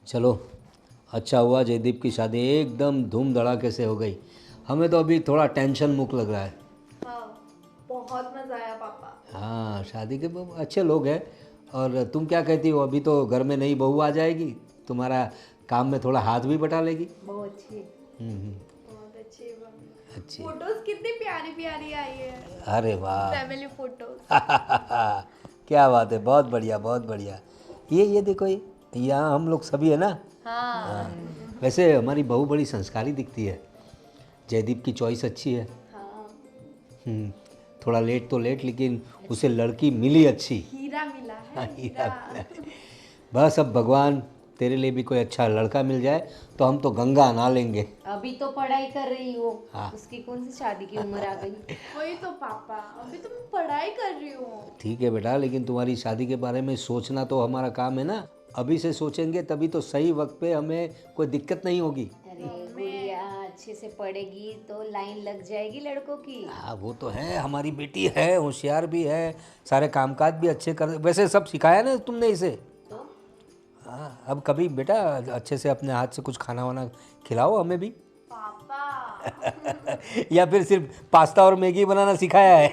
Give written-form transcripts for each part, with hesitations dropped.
चलो, अच्छा हुआ जयदीप की शादी एकदम धूम धड़ाके से हो गई। हमें तो अभी थोड़ा टेंशन मुक्त लग रहा है। हाँ, बहुत मजा आया पापा। हाँ, शादी के अच्छे लोग हैं। और तुम क्या कहती हो, अभी तो घर में नई बहू आ जाएगी, तुम्हारा काम में थोड़ा हाथ भी बटा लेगी। बहुत अच्छी। हम्म। बहुत अच्छी है। अच्छी। फोटोज कितनी प्यारी प्यारी आई है। अरे वाह। Family photos. क्या बात है, बहुत बढ़िया बहुत बढ़िया। ये देखो, ये यहाँ हम लोग सभी है ना। हाँ। हाँ। वैसे हमारी बहू बड़ी संस्कारी दिखती है। जयदीप की चॉइस अच्छी है। हाँ, हम्म, थोड़ा लेट तो लेट, लेकिन उसे लड़की मिली अच्छी। हीरा मिला है, हाँ, हीरा हीरा। मिला है। बस अब भगवान तेरे लिए भी कोई अच्छा लड़का मिल जाए तो हम तो गंगा नहा लेंगे। अभी तो पढ़ाई कर रही हो। हाँ। उसकी कौन सी शादी की उम्र आ गई। वही तो पापा, अभी तो मैं पढ़ाई कर रही हूँ। ठीक है बेटा, लेकिन तुम्हारी शादी के बारे में सोचना तो हमारा काम है ना। अभी से सोचेंगे तभी तो सही वक्त पे हमें कोई दिक्कत नहीं होगी। अरे गुड़िया अच्छे से पढ़ेगी तो लाइन लग जाएगी लड़कों की। हाँ वो तो है, हमारी बेटी है, होशियार भी है, सारे कामकाज भी अच्छे कर, वैसे सब सिखाया ना तुमने इसे। तो हाँ, अब कभी बेटा अच्छे से अपने हाथ से कुछ खाना वाना खिलाओ हमें भी। पापा। या फिर सिर्फ पास्ता और मैगी बनाना सिखाया है।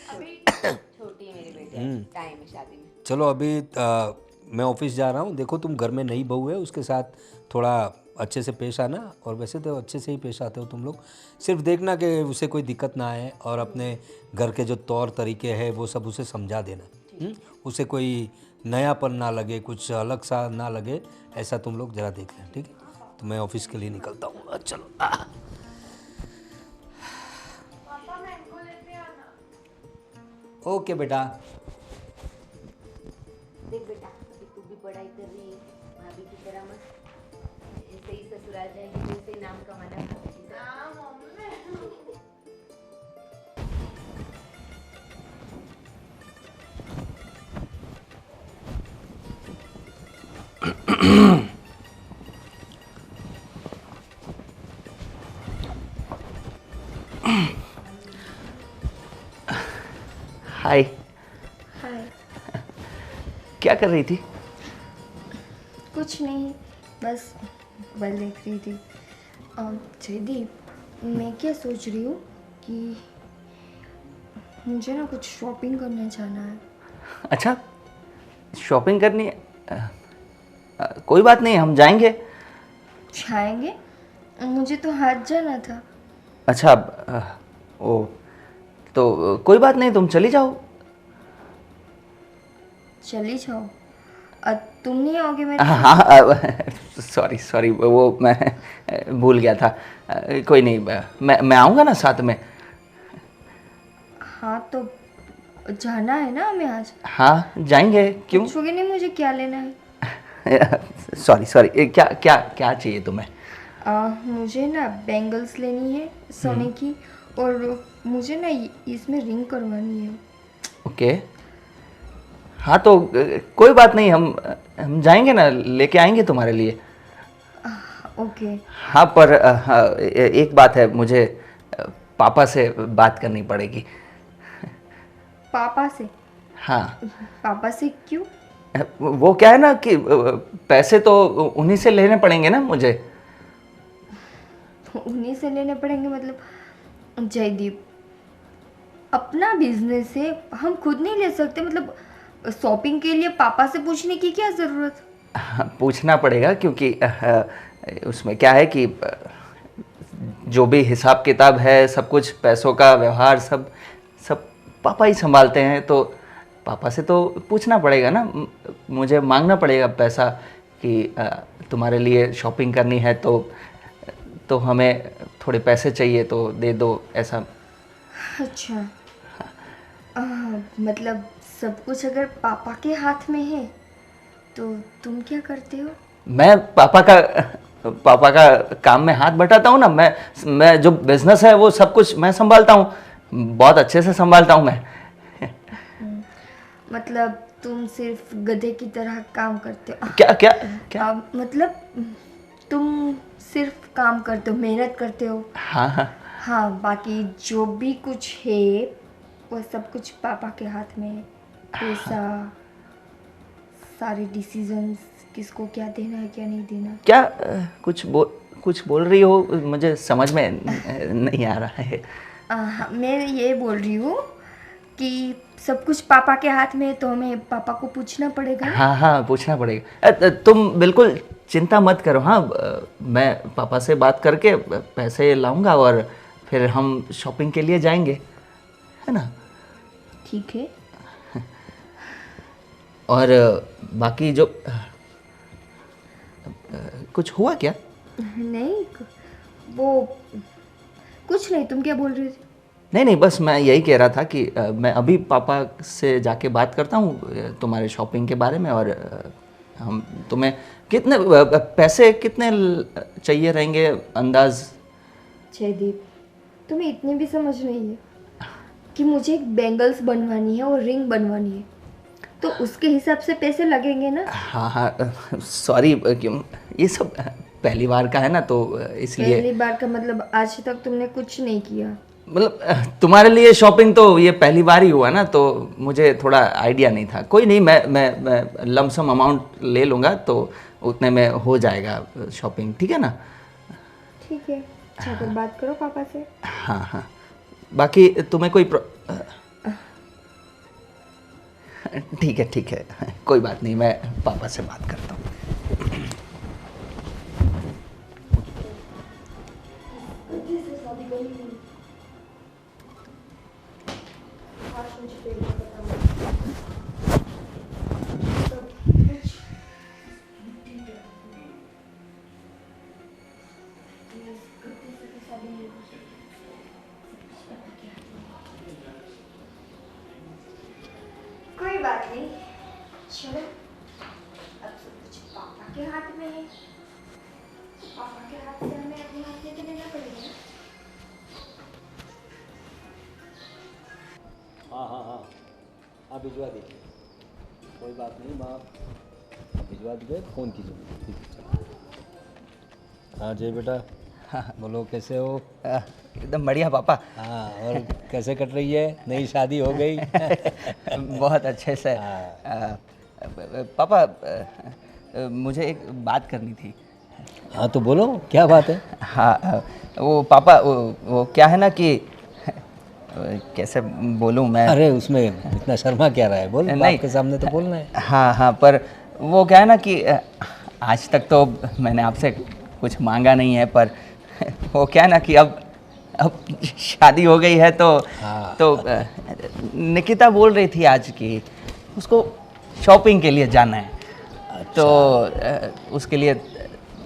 अभी छोटी है मेरी बेटी, टाइम है शादी में। चलो अभी मैं ऑफिस जा रहा हूँ। देखो तुम घर में नई बहू है, उसके साथ थोड़ा अच्छे से पेश आना। और वैसे तो अच्छे से ही पेश आते हो तुम लोग। सिर्फ देखना कि उसे कोई दिक्कत ना आए, और अपने घर के जो तौर तरीके हैं वो सब उसे समझा देना। उसे कोई नयापन ना लगे, कुछ अलग सा ना लगे, ऐसा तुम लोग ज़रा देख लें, ठीक है। तो मैं ऑफिस के लिए निकलता हूँ। चलो। पापा मैंगो लेते आना। ओके बेटा। देख बेटा, अभी तू भी पढ़ाई कर रही है, भाभी की तरह मत ऐसे ही ससुराल जाएगी तो ऐसे ही नाम कमाना भाभी की तरह। हाँ मम्मी। हाय। हाय। क्या कर रही थी? कुछ नहीं, बस मोबाइल देख रही थी। जयदीप, मैं क्या सोच रही हूँ कि मुझे ना कुछ शॉपिंग करने जाना है। अच्छा, शॉपिंग करनी है। कोई बात नहीं, हम जाएंगे। जाएंगे? मुझे तो हाथ जाना था। अच्छा, ओ तो कोई बात नहीं, तुम चली जाओ। चली जाओ। तुम नहीं आओगे मेरे हाँ साथ? हाँ, सॉरी सॉरी, वो मैं भूल गया था। कोई नहीं, मैं आऊँगा ना साथ में। हाँ तो जाना है ना हमें आज। हाँ जाएंगे, क्यों? पूछोगे नहीं मुझे क्या लेना है? सॉरी सॉरी, क्या क्या क्या चाहिए तुम्हें? मुझे ना बैंगल्स लेनी है सोने की, और मुझे ना इसमें रिंग करवानी है। ओके। हाँ तो कोई बात नहीं, हम जाएंगे ना, लेके आएंगे तुम्हारे लिए। ओके। हाँ पर एक बात है, मुझे पापा से बात करनी पड़ेगी। पापा से? हाँ। पापा से क्यों? वो क्या है ना कि पैसे तो उन्हीं से लेने पड़ेंगे ना मुझे। उन्हीं से लेने पड़ेंगे मतलब? जयदीप, अपना बिजनेस है, हम खुद नहीं ले सकते? मतलब शॉपिंग के लिए पापा से पूछने की क्या ज़रूरत? पूछना पड़ेगा क्योंकि उसमें क्या है कि जो भी हिसाब किताब है, सब कुछ पैसों का व्यवहार सब सब पापा ही संभालते हैं। तो पापा से तो पूछना पड़ेगा ना, मुझे मांगना पड़ेगा पैसा कि तुम्हारे लिए शॉपिंग करनी है, तो हमें थोड़े पैसे चाहिए, तो दे दो, ऐसा। अच्छा। मतलब सब कुछ अगर पापा के हाथ में है तो तुम क्या करते हो? मैं पापा का काम में हाथ बटाता हूँ ना। मैं जो बिजनेस है वो सब कुछ मैं संभालता हूँ, बहुत अच्छे से संभालता हूँ मैं। मतलब तुम सिर्फ गधे की तरह काम करते हो? क्या क्या क्या? मतलब तुम सिर्फ काम करते हो, मेहनत करते हो। हाँ हाँ। हाँ, बाकी जो भी कुछ है वो सब कुछ पापा के हाथ में है। पैसा, सारे डिसीजंस, किसको क्या देना है क्या नहीं देना। क्या कुछ बोल रही हो, मुझे समझ में नहीं आ रहा है। हाँ, मैं ये बोल रही हूँ कि सब कुछ पापा के हाथ में है तो हमें पापा को पूछना पड़ेगा ना। हाँ हाँ, पूछना पड़ेगा। तुम बिल्कुल चिंता मत करो। हाँ, मैं पापा से बात करके पैसे लाऊंगा और फिर हम शॉपिंग के लिए जाएंगे, है ना। ठीक है। और बाकी जो कुछ हुआ क्या? नहीं, वो कुछ नहीं। तुम क्या बोल रहे थे? नहीं, बस मैं यही कह रहा था कि मैं अभी पापा से जाके बात करता हूँ तुम्हारे शॉपिंग के बारे में। और हम तुम्हें कितने पैसे कितने चाहिए रहेंगे अंदाज? जयदीप, तुम्हें इतनी भी समझ नहीं है कि मुझे एक बैंगल्स बनवानी है और रिंग बनवानी है, तो उसके हिसाब से पैसे लगेंगे ना। हाँ, सॉरी, क्यों ये सब पहली बार का है ना, तो इसलिए। पहली बार का मतलब आज तक तुमने कुछ नहीं किया? मतलब तुम्हारे लिए शॉपिंग तो ये पहली बार ही हुआ ना, तो मुझे थोड़ा आइडिया नहीं था। कोई नहीं, मैं लमसम अमाउंट ले लूँगा, तो उतने में हो जाएगा शॉपिंग, ठीक है ना। ठीक है, जाकर बात करो पापा से। हाँ, बाकी तुम्हें कोई ठीक है, कोई बात नहीं, मैं पापा से बात करता हूँ। कोई बात नहीं, चलो अब सब कुछ पापा के हाथ में है। पापा के हाथ से हमें अपने हाथ लेके देना पड़ेगा। हाँ, आप भिजवा दीजिए, कोई बात नहीं, माँ भिजवा दीजिए, फ़ोन कीजिए। ठीक है, चलो। हाँ जय बेटा, बोलो कैसे हो? एकदम बढ़िया पापा। हाँ, और कैसे कट रही है? नई शादी हो गई? बहुत अच्छे से। पापा, मुझे एक बात करनी थी। हाँ तो बोलो, क्या बात है? हाँ, वो पापा, वो क्या है ना कि कैसे बोलूँ मैं। अरे उसमें इतना शर्मा क्या रहा है, बोल। नहीं, आपके सामने तो बोलना है। हाँ, पर वो क्या है ना कि आज तक तो मैंने आपसे कुछ मांगा नहीं है, पर वो क्या है ना कि अब शादी हो गई है, तो हाँ। तो निकिता बोल रही थी आज कि उसको शॉपिंग के लिए जाना है। अच्छा। तो उसके लिए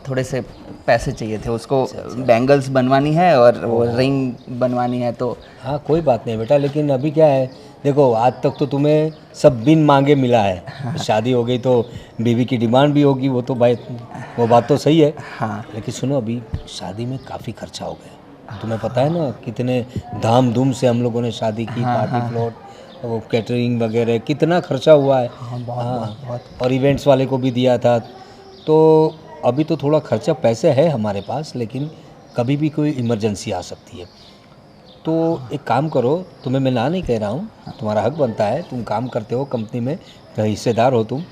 थोड़े से पैसे चाहिए थे उसको। बैंगल्स बनवानी है और वो रिंग बनवानी है, तो हाँ कोई बात नहीं बेटा, लेकिन अभी क्या है, देखो आज तक तो तुम्हें सब बिन मांगे मिला है। हाँ। शादी हो गई तो बीवी की डिमांड भी होगी, वो तो भाई, वो बात तो सही है। हाँ। लेकिन सुनो, अभी शादी में काफ़ी खर्चा हो गया। तुम्हें पता है ना कितने धाम धूम से हम लोगों ने शादी की, पार्टी प्लॉट, वो कैटरिंग वगैरह, कितना खर्चा हुआ है। बहुत। और इवेंट्स वाले को भी दिया था, तो अभी तो थोड़ा खर्चा पैसे है हमारे पास, लेकिन कभी भी कोई इमरजेंसी आ सकती है। तो एक काम करो, तुम्हें मैं ना नहीं कह रहा हूँ, तुम्हारा हक बनता है, तुम काम करते हो कंपनी में, हिस्सेदार हो तुम,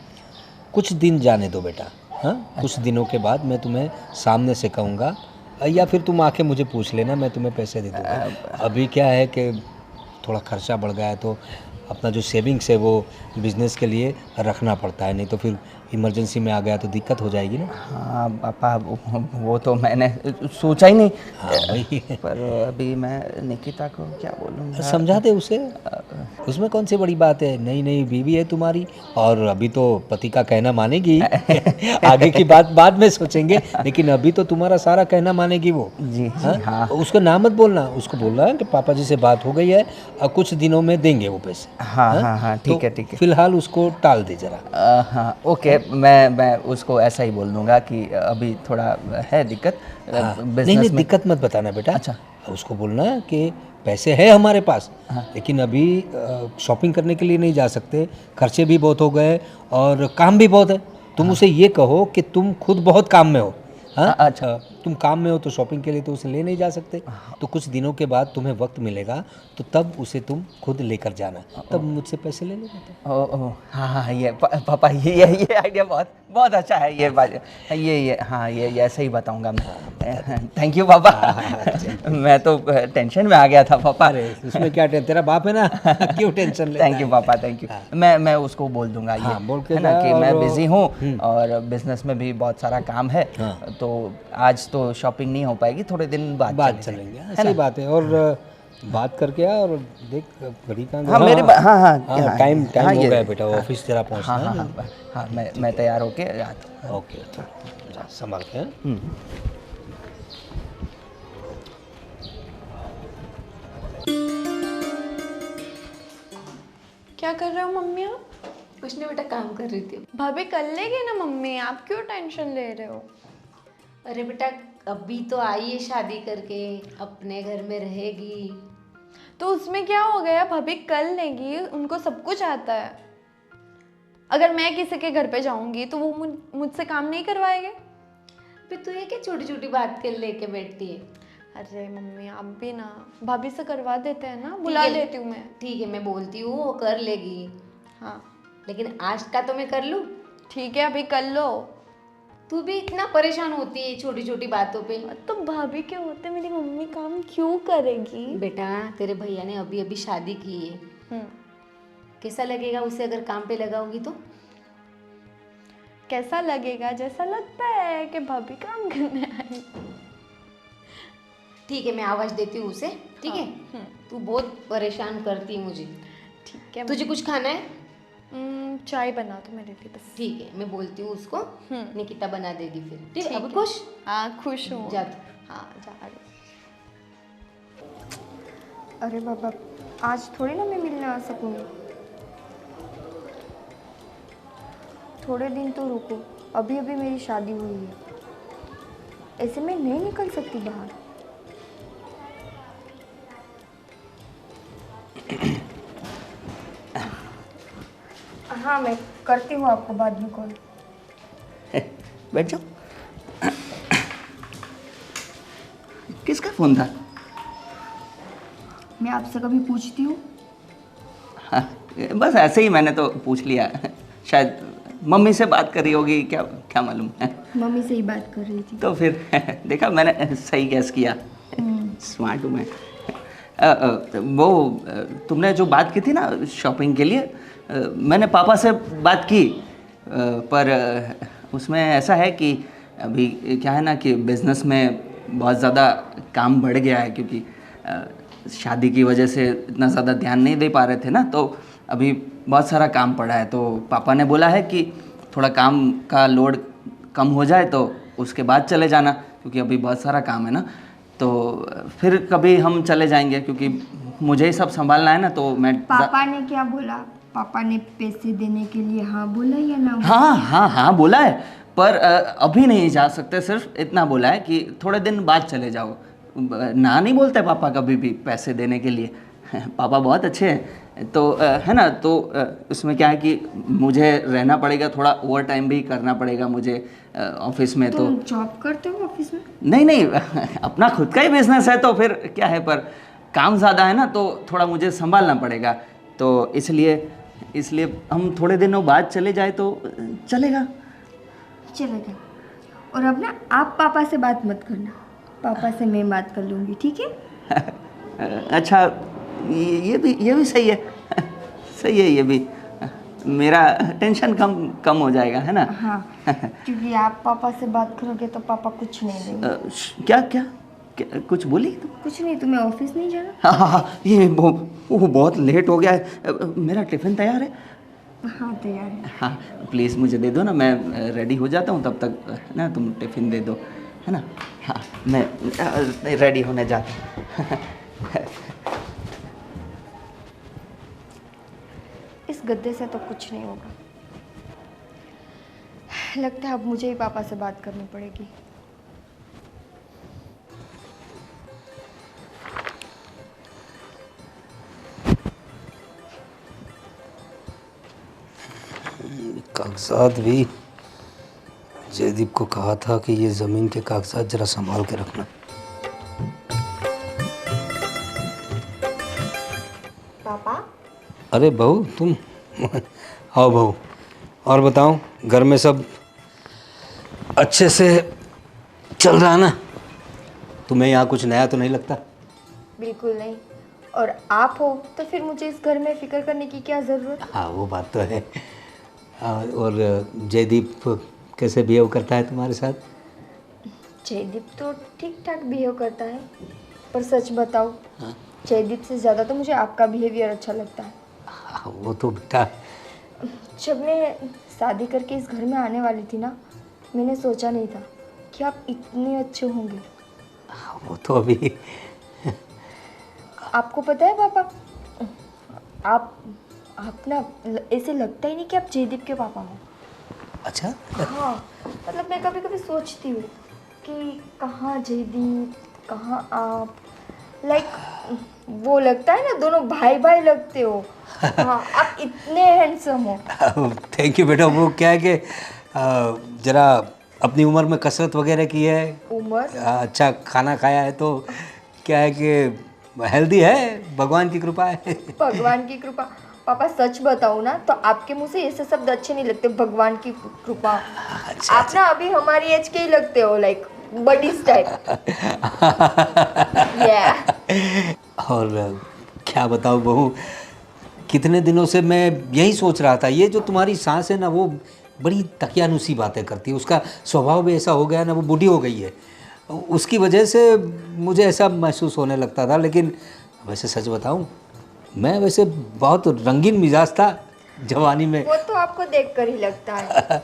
कुछ दिन जाने दो बेटा। हाँ, कुछ दिनों के बाद मैं तुम्हें सामने से कहूँगा, या फिर तुम आके मुझे पूछ लेना, मैं तुम्हें पैसे दे दूँगा। अभी क्या है कि थोड़ा खर्चा बढ़ गया है, तो अपना जो सेविंग्स है वो बिज़नेस के लिए रखना पड़ता है, नहीं तो फिर इमरजेंसी में आ गया तो दिक्कत हो जाएगी ना। हाँ पापा, वो तो मैंने सोचा ही नहीं। हाँ वही। पर अभी मैं निकिता को क्या बोलूँगा। समझा दे उसे, उसमें कौन सी बड़ी बात है, नई नई बीवी है तुम्हारी, और अभी तो पति का कहना मानेगी। आगे की बात बाद में सोचेंगे, लेकिन अभी तो तुम्हारा सारा कहना मानेगी वो। जी हाँ? हाँ। उसको ना मत बोलना, उसको बोलना है कि पापा जी से बात हो गई है और कुछ दिनों में देंगे वो पैसे। हाँ, ठीक है। फिलहाल उसको टाल दे जरा। हाँ, ओके, मैं उसको ऐसा ही बोल दूँगा कि अभी थोड़ा है दिक्कत नहीं बिजनेस में। दिक्कत मत बताना बेटा। अच्छा। उसको बोलना कि पैसे है हमारे पास, लेकिन अभी शॉपिंग करने के लिए नहीं जा सकते, खर्चे भी बहुत हो गए और काम भी बहुत है। तुम उसे ये कहो कि तुम खुद बहुत काम में हो। हाँ, अच्छा। तुम काम में हो तो शॉपिंग के लिए तो उसे ले नहीं जा सकते, तो कुछ दिनों के बाद तुम्हें वक्त मिलेगा तो तब उसे तुम खुद लेकर जाना, तब मुझसे पैसे ले लेना तुम। ओ हाँ हाँ, ये पापा ये आइडिया बहुत बहुत अच्छा है। ये बात ये हाँ, ये ऐसे ही बताऊंगा मैं। थैंक यू पापा। मैं तो टेंशन में आ गया था पापा। अरे इसमें क्या तेरा बाप है ना, क्यों टेंशन लेता थैंक यू पापा, थैंक यू। मैं उसको बोल दूंगा ये, हाँ, बोल के है ना जा। कि मैं और बिजी हूँ और बिजनेस में भी बहुत सारा काम है, हाँ। तो आज तो शॉपिंग नहीं हो पाएगी, थोड़े दिन बाद बात चलेंगे। चलेंगे। हाँ, सही बात है। और बात करके आ और देख घड़ी कहाँ हाँ मेरे हाँ, टाइम हाँ, हो ये- गया बेटा, ऑफिस तेरा पहुँचना हाँ हाँ है। हाँ हाँ, मैं तैयार होके आता हूँ। ओके, जा संभाल के। हाँ? क्या कर रहे हो मम्मी आप? कुछ नहीं बेटा, काम कर रही थी। भाभी कर लेगी ना मम्मी, आप क्यों टेंशन ले रहे हो? अरे बेटा, अभी तो आई है शादी करके, अपने घर में रहेगी। तो उसमें क्या हो गया, भाभी कर लेगी, उनको सब कुछ आता है। अगर मैं किसी के घर पे जाऊंगी तो वो मुझसे काम नहीं करवाएंगे? फिर तू ये क्या छोटी छोटी बात के लेके बैठती है? अरे मम्मी आप भी ना, भाभी से करवा देते हैं ना, बुला ठीक है। लेती हूँ मैं। ठीक है, मैं बोलती हूँ, वो कर लेगी। हाँ लेकिन आज का तो मैं कर लूँ। ठीक है, अभी कर लो। तू भी इतना परेशान होती है छोटी छोटी बातों पे। तो भाभी के होते मेरी मम्मी काम क्यों करेगी? बेटा, तेरे भैया ने अभी अभी शादी की है, हम्म, कैसा लगेगा उसे अगर काम पे लगाओगी तो? कैसा लगेगा? जैसा लगता है कि भाभी काम करने आई। ठीक है, मैं आवाज देती हूँ उसे। ठीक है, तू बहुत परेशान करती है मुझे। ठीक है। तुझे कुछ खाना है? चाय बना दो मेरे लिए बस। ठीक है, मैं बोलती हूँ उसको, निकिता बना देगी फिर। ठीक है, ठीक अब है। खुश? हाँ खुश हूँ। जा तू। हाँ जा रही। अरे बाबा, आज थोड़ी ना मैं मिलने आ सकूँगी। थोड़े दिन तो रुको, अभी अभी मेरी शादी हुई है, ऐसे में नहीं निकल सकती बाहर। हाँ, मैं करती हूँ आपको बाद में कॉल। बैठ जाओ। किसका फोन था? मैं आपसे कभी पूछती हूँ? हाँ, बस ऐसे ही मैंने तो पूछ लिया। शायद मम्मी से बात कर रही होगी, क्या क्या मालूम है। मम्मी से ही बात कर रही थी। तो फिर देखा, मैंने सही गैस किया। स्मार्ट हूँ मैं। वो तुमने जो बात की थी ना शॉपिंग के लिए, मैंने पापा से बात की, पर उसमें ऐसा है कि अभी क्या है ना कि बिज़नेस में बहुत ज़्यादा काम बढ़ गया है, क्योंकि शादी की वजह से इतना ज़्यादा ध्यान नहीं दे पा रहे थे ना, तो अभी बहुत सारा काम पड़ा है। तो पापा ने बोला है कि थोड़ा काम का लोड कम हो जाए तो उसके बाद चले जाना, क्योंकि अभी बहुत सारा काम है ना, तो फिर कभी हम चले जाएंगे, क्योंकि मुझे ही सब संभालना है ना। तो मैं पापा ने क्या बोला? पापा ने पैसे देने के लिए हाँ बोला या ना? हाँ हाँ हाँ बोला है, पर अभी नहीं जा सकते, सिर्फ इतना बोला है कि थोड़े दिन बाद चले जाओ। ना नहीं बोलते पापा कभी भी पैसे देने के लिए। पापा बहुत अच्छे हैं, तो है ना, तो उसमें क्या है कि मुझे रहना पड़ेगा, थोड़ा ओवर टाइम भी करना पड़ेगा मुझे ऑफिस में। तो तुम जॉब करते हो ऑफिस में? नहीं अपना खुद का ही बिजनेस है, तो फिर क्या है, पर काम ज़्यादा है ना, तो थोड़ा मुझे संभालना पड़ेगा। तो इसलिए हम थोड़े दिनों बाद चले जाए तो चलेगा। चलेगा। और अब ना आप पापा से बात मत करना, पापा से मैं बात कर लूँगी, ठीक है? अच्छा, ये भी सही है। सही है, ये भी मेरा टेंशन कम हो जाएगा, है ना। हाँ, क्योंकि आप पापा से बात करोगे तो पापा कुछ नहीं देंगे। क्या कुछ बोली तुम? कुछ नहीं, तुम्हें ऑफिस नहीं जाना? हाँ, ये वो बहुत लेट हो गया है। मेरा टिफ़िन तैयार है? हाँ तैयार है। हाँ प्लीज़ मुझे दे दो ना, मैं रेडी हो जाता हूँ, तब तक ना तुम टिफ़िन दे दो, है ना। हाँ, मैं रेडी होने जाता हूँ। इस गद्दे से तो कुछ नहीं होगा। लगता है अब मुझे ही पापा से बात करनी पड़ेगी। कागजात भी जयदीप को कहा था कि ये ज़मीन के कागजात ज़रा संभाल के रखना। पापा अरे बहू तुम आओ बहू, और बताओ घर में सब अच्छे से चल रहा ना? तुम्हें यहाँ कुछ नया तो नहीं लगता? बिल्कुल नहीं। और आप हो तो फिर मुझे इस घर में फिक्र करने की क्या ज़रूरत? हाँ वो बात तो है। और जयदीप कैसे बिहेव करता है तुम्हारे साथ? जयदीप तो ठीक ठाक बिहेव करता है, पर सच बताओ हाँ? जयदीप से ज़्यादा तो मुझे आपका बिहेवियर अच्छा लगता है। हाँ, वो तो बेटा जब मैं शादी करके इस घर में आने वाली थी ना, मैंने सोचा नहीं था कि आप इतने अच्छे होंगे। वो तो अभी आपको पता है पापा, आप ना ऐसे लगता ही नहीं कि आप जयदीप के पापा हो। अच्छा हाँ, मतलब मैं कभी कभी सोचती हूँ कि कहाँ जयदीप कहाँ आप, वो लगता है ना दोनों भाई भाई लगते हो। हाँ, आप इतने हैंडसम हो। थैंक यू बेटा। वो क्या है कि ज़रा अपनी उम्र में कसरत वगैरह की है, उम्र अच्छा खाना खाया है, तो क्या है कि हेल्दी है, भगवान की कृपा है। भगवान की कृपा। पापा सच बताऊँ ना तो आपके मुंह से ऐसे शब्द अच्छे नहीं लगते, भगवान की कृपा। अच्छा, आप ना अभी हमारी एज के ही लगते हो, बड़ी टाइप। और क्या बताऊँ बहू, कितने दिनों से मैं यही सोच रहा था, ये जो तुम्हारी सास है ना वो बड़ी तकियानुसी बातें करती है, उसका स्वभाव भी ऐसा हो गया ना, वो बूढ़ी हो गई है, उसकी वजह से मुझे ऐसा महसूस होने लगता था। लेकिन वैसे सच बताऊं, मैं वैसे बहुत रंगीन मिजाज था जवानी में। वो तो आपको देखकर ही लगता है।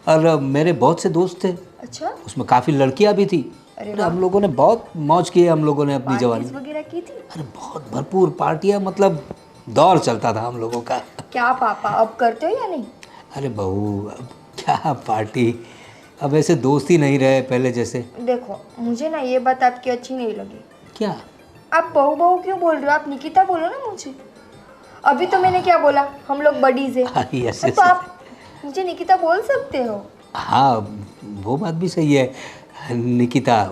और मेरे बहुत से दोस्त थे, अच्छा, उसमें काफ़ी लड़कियां भी थी। अरे अरे हम लोगों ने बहुत मौज की है, हम लोगों ने अपनी जवानी पार्टीज में। वगैरह की थी? अरे बहुत भरपूर पार्टियां, मतलब दौर चलता था हम लोगों का। क्या पापा अब करते हो या नहीं? अरे बहू अब क्या पार्टी, अब ऐसे दोस्त ही नहीं रहे पहले जैसे। देखो मुझे ना ये बात आपकी अच्छी नहीं लगी। क्या? आप बहू बहू क्यों बोल रहे हो? आप निकिता बोलो ना मुझे। अभी तो मैंने क्या बोला, हम लोग बडीज हाँ, है, यस, तो यस। आप मुझे निकिता बोल सकते हो। हाँ वो बात भी सही है निकिता,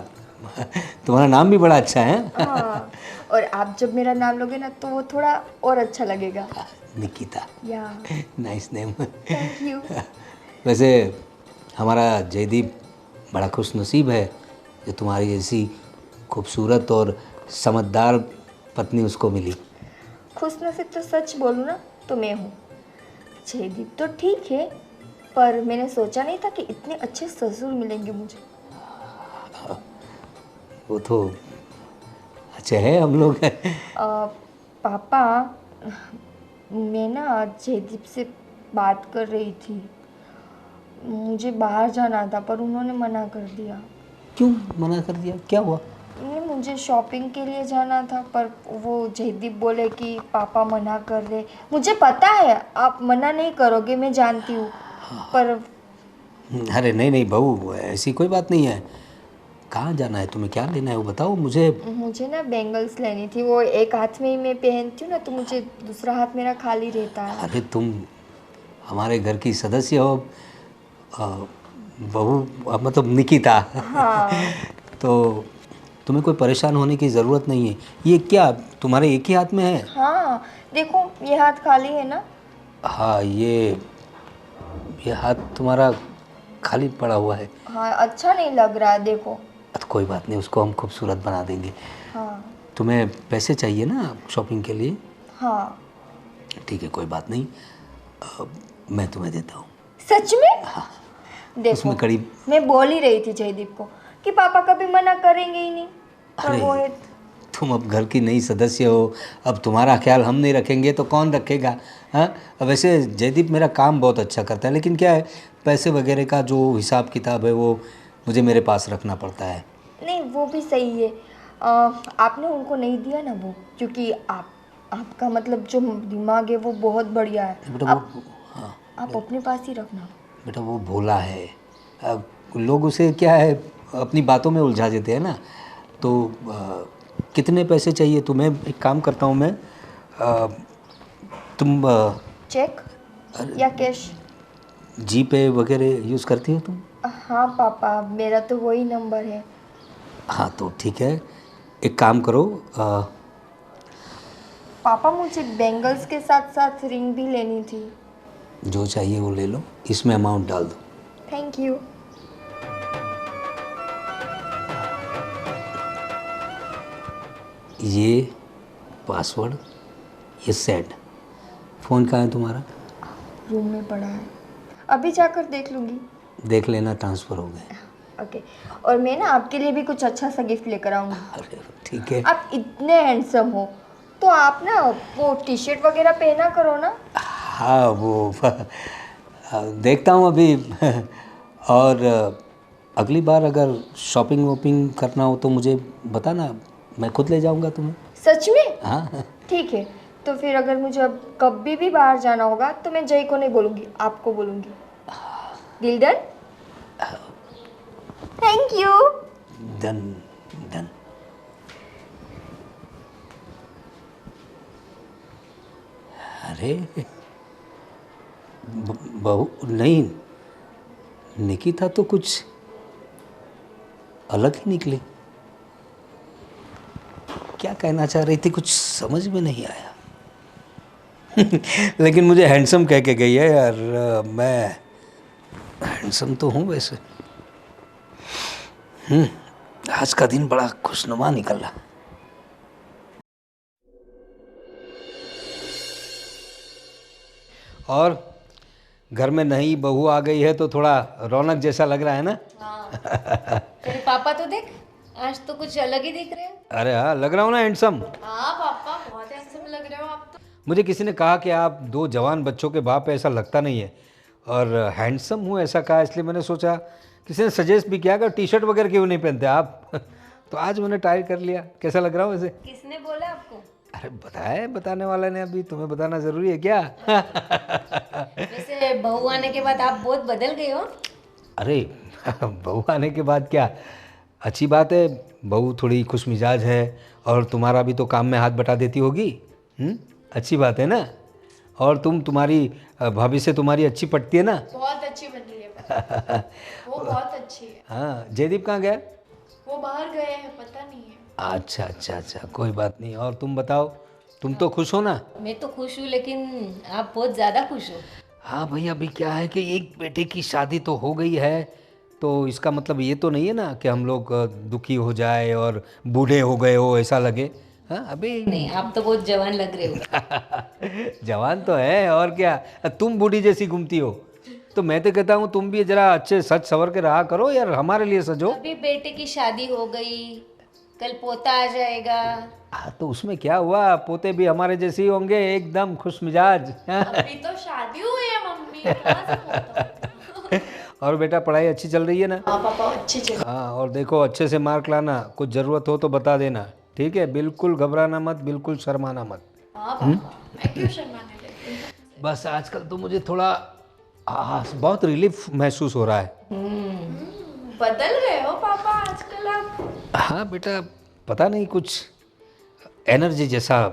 तुम्हारा नाम भी बड़ा अच्छा है। हाँ, और आप जब मेरा नाम लोगे ना तो वो थोड़ा और अच्छा लगेगा। निकिता, या नाइस नेम। Thank you. वैसे हमारा जयदीप बड़ा खुश नसीब है जो तुम्हारी जैसी खूबसूरत और समझदार पत्नी उसको मिली। खुश नसीब तो सच बोलूँ ना तो मैं हूँ। जयदीप तो ठीक है, पर मैंने सोचा नहीं था कि इतने अच्छे ससुर मिलेंगे मुझे। वो तो अच्छे हैं हम लोग। पापा, मैं ना जयदीप से बात कर रही थी, मुझे बाहर जाना था पर उन्होंने मना कर दिया। क्यों मना कर दिया, क्या हुआ? नहीं, मुझे शॉपिंग के लिए जाना था पर वो जयदीप बोले कि पापा मना कर रहे। मुझे पता है आप मना नहीं करोगे, मैं जानती हूँ, पर अरे नहीं नहीं बहू, ऐसी कोई बात नहीं है। कहाँ जाना है तुम्हें, क्या लेना है वो बताओ मुझे। मुझे ना बैंगल्स लेनी थी, वो एक हाथ में ही मैं पहनती हूँ ना तो मुझे दूसरा हाथ मेरा खाली रहता है। अरे तुम हमारे घर की सदस्य हो, बहू, मतलब निकिता। हाँ। तो तुम्हें कोई परेशान होने की ज़रूरत नहीं है। ये क्या तुम्हारे एक ही हाथ में है? हाँ, देखो ये हाथ खाली है ना। हाँ ये हाथ तुम्हारा खाली पड़ा हुआ है। हाँ, अच्छा नहीं लग रहा है, देखो। तो कोई बात नहीं, उसको हम खूबसूरत बना देंगे। हाँ तुम्हें पैसे चाहिए ना शॉपिंग के लिए? हाँ। ठीक है कोई बात नहीं, मैं तुम्हें देता हूँ। सच में? हाँ, देखो उसमें करीब। मैं बोल ही रही थी जयदीप को कि पापा कभी मना करेंगे ही नहीं, पर वो है। तुम अब घर की नई सदस्य हो, अब तुम्हारा ख्याल हम नहीं रखेंगे तो कौन रखेगा? हाँ, अब वैसे जयदीप मेरा काम बहुत अच्छा करता है, लेकिन क्या है पैसे वगैरह का जो हिसाब किताब है वो मुझे मेरे पास रखना पड़ता है। नहीं, वो भी सही है। आपने उनको नहीं दिया ना वो, क्योंकि आपका मतलब जो दिमाग है वो बहुत बढ़िया है। बेटा वो, हाँ आप अपने पास ही रखना। बेटा वो भोला है, अब लोग उसे क्या है अपनी बातों में उलझा देते हैं ना। तो कितने पैसे चाहिए तुम्हें? एक काम करता हूँ मैं, तुम चेक या कैश? जी पे वगैरह यूज़ करती हो तुम? हाँ पापा, मेरा तो वही नंबर है। हाँ तो ठीक है, एक काम करो, पापा मुझे बैंगल्स के साथ साथ रिंग भी लेनी थी। जो चाहिए वो ले लो, इसमें अमाउंट डाल दो। Thank you. ये पासवर्ड, ये सेंड। फ़ोन कहाँ है तुम्हारा? रूम में पड़ा है, अभी जाकर देख लूँगी। देख लेना, ट्रांसफ़र हो गए। ओके, और मैं ना आपके लिए भी कुछ अच्छा सा गिफ्ट लेकर आऊँगी। अरे ठीक है। आप इतने हैंडसम हो तो आप ना वो टी शर्ट वगैरह पहना करो ना। हाँ वो देखता हूँ अभी। और अगली बार अगर शॉपिंग वॉपिंग करना हो तो मुझे बताना, मैं खुद ले जाऊँगा तुम्हें। सच में? हाँ ठीक है, तो फिर अगर मुझे अब कभी भी बाहर जाना होगा तो मैं जय को नहीं बोलूँगी, आपको बोलूँगी। Deal done? Thank you. Done done. अरे बहू नहीं, निकिता तो कुछ अलग ही निकली। क्या कहना चाह रही थी कुछ समझ में नहीं आया। लेकिन मुझे हैंडसम कह के गई है यार, मैं हैंडसम तो हूँ वैसे। आज का दिन बड़ा खुशनुमा निकला। और घर में नई बहू आ गई है तो थोड़ा रौनक जैसा लग रहा है ना? तेरे पापा तो देख, आज तो कुछ अलग ही दिख रहे हैं। अरे हाँ, लग रहा हूँ ना हैंडसम? हाँ पापा, बहुत हैंडसम लग रहे हो आप तो। मुझे किसी ने कहा कि आप 2 जवान बच्चों के बाप है, ऐसा लगता नहीं है। और हैंडसम हूँ ऐसा कहा, इसलिए मैंने सोचा, किसी ने सजेस्ट भी किया कि टी शर्ट वगैरह क्यों नहीं पहनते आप। तो आज मैंने ट्राई कर लिया, कैसा लग रहा हूँ वैसे? किसने बोला आपको? अरे बताया, बताने वाला ने, अभी तुम्हें बताना ज़रूरी है क्या? वैसे बहू आने के बाद आप बहुत बदल गए हो। अरे बहू आने के बाद क्या, अच्छी बात है, बहू थोड़ी खुश मिजाज है और तुम्हारा भी तो काम में हाथ बटा देती होगी। अच्छी बात है ना? और तुम्हारी भाभी से तुम्हारी अच्छी पटती है ना? बहुत अच्छी बन रही है। वो बहुत अच्छी है। हाँ, जयदीप कहाँ गया? वो बाहर गए हैं, पता नहीं है। अच्छा अच्छा अच्छा, कोई बात नहीं। और तुम बताओ, तुम तो खुश हो ना? मैं तो खुश हूँ, लेकिन आप बहुत ज़्यादा खुश हो। हाँ भाई, अभी क्या है कि एक बेटे की शादी तो हो गई है, तो इसका मतलब ये तो नहीं है ना कि हम लोग दुखी हो जाए और बूढ़े हो गए हो ऐसा लगे। हाँ अभी नहीं, आप तो बहुत जवान लग रहे हो। जवान तो है, और क्या, तुम बूढ़ी जैसी घूमती हो, तो मैं तो कहता हूँ तुम भी जरा अच्छे सज सवर के रहा करो यार, हमारे लिए सजो। अभी बेटे की शादी हो गई, कल पोता आ जाएगा। हाँ तो उसमें क्या हुआ, पोते भी हमारे जैसे ही होंगे, एकदम खुश मिजाज। अभी तो शादी हुई है मम्मी, कहाँ से होता? और बेटा पढ़ाई अच्छी चल रही है ना? हाँ पापा, अच्छी चल। हाँ, और देखो अच्छे से मार्क लाना, कुछ ज़रूरत हो तो बता देना, ठीक है? बिल्कुल घबराना मत, बिल्कुल शर्माना मत। हाँ पापा, मैं क्यों शर्माने लगती हूँ? बस आजकल तो मुझे थोड़ा बहुत रिलीफ महसूस हो रहा है। बदल गए हो पापा आजकल आप। हाँ बेटा, पता नहीं कुछ एनर्जी जैसा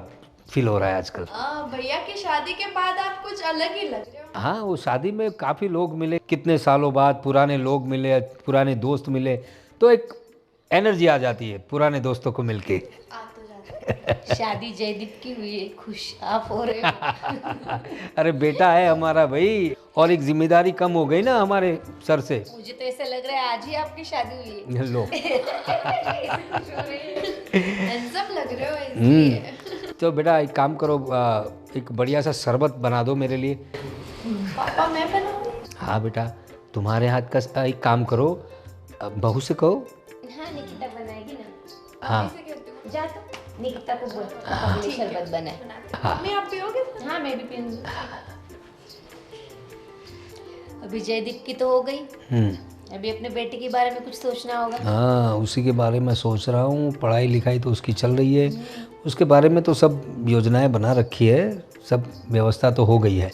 फील हो रहा है आजकल। भैया की शादी के बाद आप कुछ अलग ही लग रहे हो। हाँ, वो शादी में काफ़ी लोग मिले, कितने सालों बाद पुराने लोग मिले, पुराने दोस्त मिले, तो एक एनर्जी आ जाती है पुराने दोस्तों को मिलके। आ तो जाते। शादी जयदीप की हुई है, खुश आप हो रहे हो। अरे बेटा है हमारा भाई, और एक जिम्मेदारी कम हो गई ना हमारे सर से। मुझे तो ऐसा लग रहा है आज ही आपकी शादी हुई है। लो। हैंडसम लग रहे हो इसलिए। तो बेटा एक काम करो, एक बढ़िया सा शरबत बना दो मेरे लिए। पापा मैं बनाऊँ? हाँ बेटा, तुम्हारे हाथ का एक काम करो, बहू से कहो। हाँ, निकिता बनाएगी ना। हाँ कैसे कहते हो? जा तो निकिता को बोल, पापा के लिए शरबत बनाए। मम्मी आप पियोगे? हाँ, मैं भी पीऊंगी। अभी जयदीप की तो हो गई, अभी अपने बेटे के बारे में कुछ सोचना होगा। हाँ, उसी के बारे में सोच रहा हूँ, पढ़ाई लिखाई तो उसकी चल रही है, उसके बारे में तो सब योजनाएं बना रखी है, सब व्यवस्था तो हो गई है,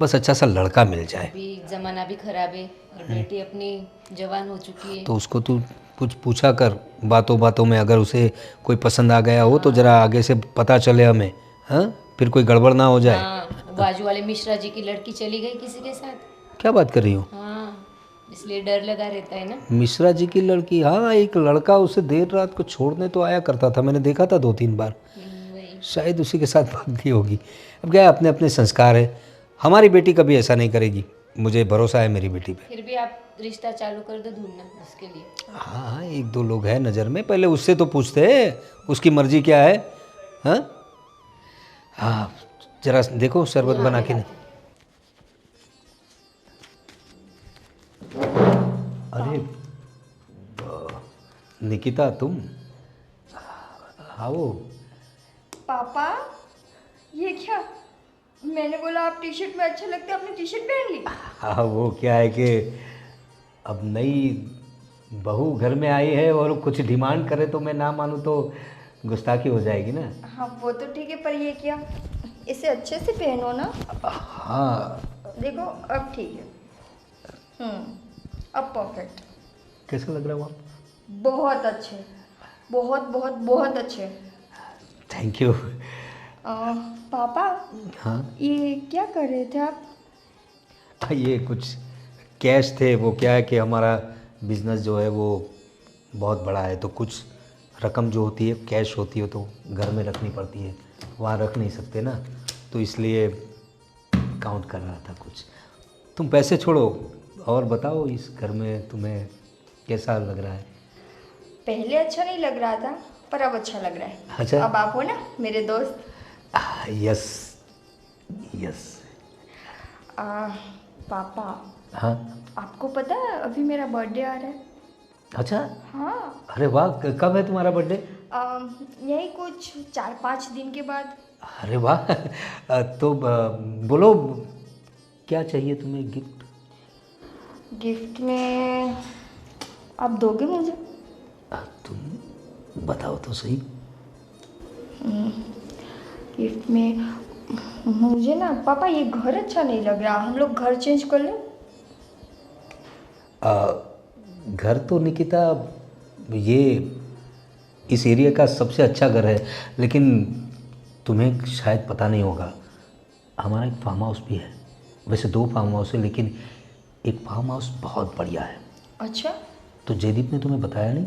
बस अच्छा सा लड़का मिल जाए। अभी ज़माना भी खराब है और बेटी अपनी जवान हो चुकी है। तो उसको तू कुछ पूछा कर, बातों बातों में अगर उसे कोई पसंद आ गया हो तो ज़रा आगे से पता चले हमें, हाँ, फिर कोई गड़बड़ ना हो जाए। हाँ, बाजू वाले मिश्रा जी की लड़की चली गई किसी के साथ। क्या बात कर रही हो? हाँ, इसलिए डर लगा रहता है ना। मिश्रा जी की लड़की, हाँ एक लड़का उसे देर रात को छोड़ने तो आया करता था, मैंने देखा था 2-3 बार। वही। शायद उसी के साथ भाग गई होगी। अब क्या है, अपने अपने संस्कार है। हमारी बेटी कभी ऐसा नहीं करेगी, मुझे भरोसा है मेरी बेटी पे। फिर भी आप रिश्ता चालू कर दो ढूंढना उसके लिए। हाँ हाँ, 1-2 लोग हैं नज़र में, पहले उससे तो पूछते हैं उसकी मर्जी क्या है। हाँ हाँ, जरा देखो शरबत बना के। नहीं, अरे निकिता तुम आओ। पापा ये क्या? मैंने बोला आप टी शर्ट में अच्छे लगते, आपने टी शर्ट पहन ली। हाँ वो क्या है कि अब नई बहू घर में आई है और कुछ डिमांड करे तो मैं ना मानूँ तो गुस्ताखी हो जाएगी ना। हाँ वो तो ठीक है, पर ये क्या? इसे अच्छे से पहनो ना। हाँ देखो अब ठीक है। अब परफेक्ट। कैसा लग रहा हूँ आप? बहुत अच्छे, बहुत बहुत बहुत अच्छे। Thank you. पापा हाँ ये क्या कर रहे थे आप? ये कुछ कैश थे। वो क्या है कि हमारा बिजनेस जो है वो बहुत बड़ा है, तो कुछ रकम जो होती है कैश होती है तो घर में रखनी पड़ती है, वहाँ रख नहीं सकते ना, तो इसलिए काउंट कर रहा था कुछ। तुम पैसे छोड़ो और बताओ इस घर में तुम्हें कैसा लग रहा है? पहले अच्छा नहीं लग रहा था, पर अब अच्छा लग रहा है। अच्छा। अब आप हो ना मेरे दोस्त। Yes yes. पापा हाँ आपको पता है अभी मेरा बर्थडे आ रहा है? अच्छा। हाँ। अरे वाह, कब है तुम्हारा बर्थडे? यही कुछ 4-5 दिन के बाद। अरे वाह। तो बोलो क्या चाहिए तुम्हें गिफ्ट? गिफ्ट में आप दोगे मुझे? तुम बताओ तो सही। गिफ्ट में मुझे ना पापा ये घर अच्छा नहीं लग रहा, हम लोग घर चेंज कर लें? घर तो निकिता ये इस एरिया का सबसे अच्छा घर है, लेकिन तुम्हें शायद पता नहीं होगा हमारा एक फार्म हाउस भी है। वैसे 2 फार्म हाउस है, लेकिन एक फार्म हाउस बहुत बढ़िया है। अच्छा। तो जयदीप ने तुम्हें बताया नहीं?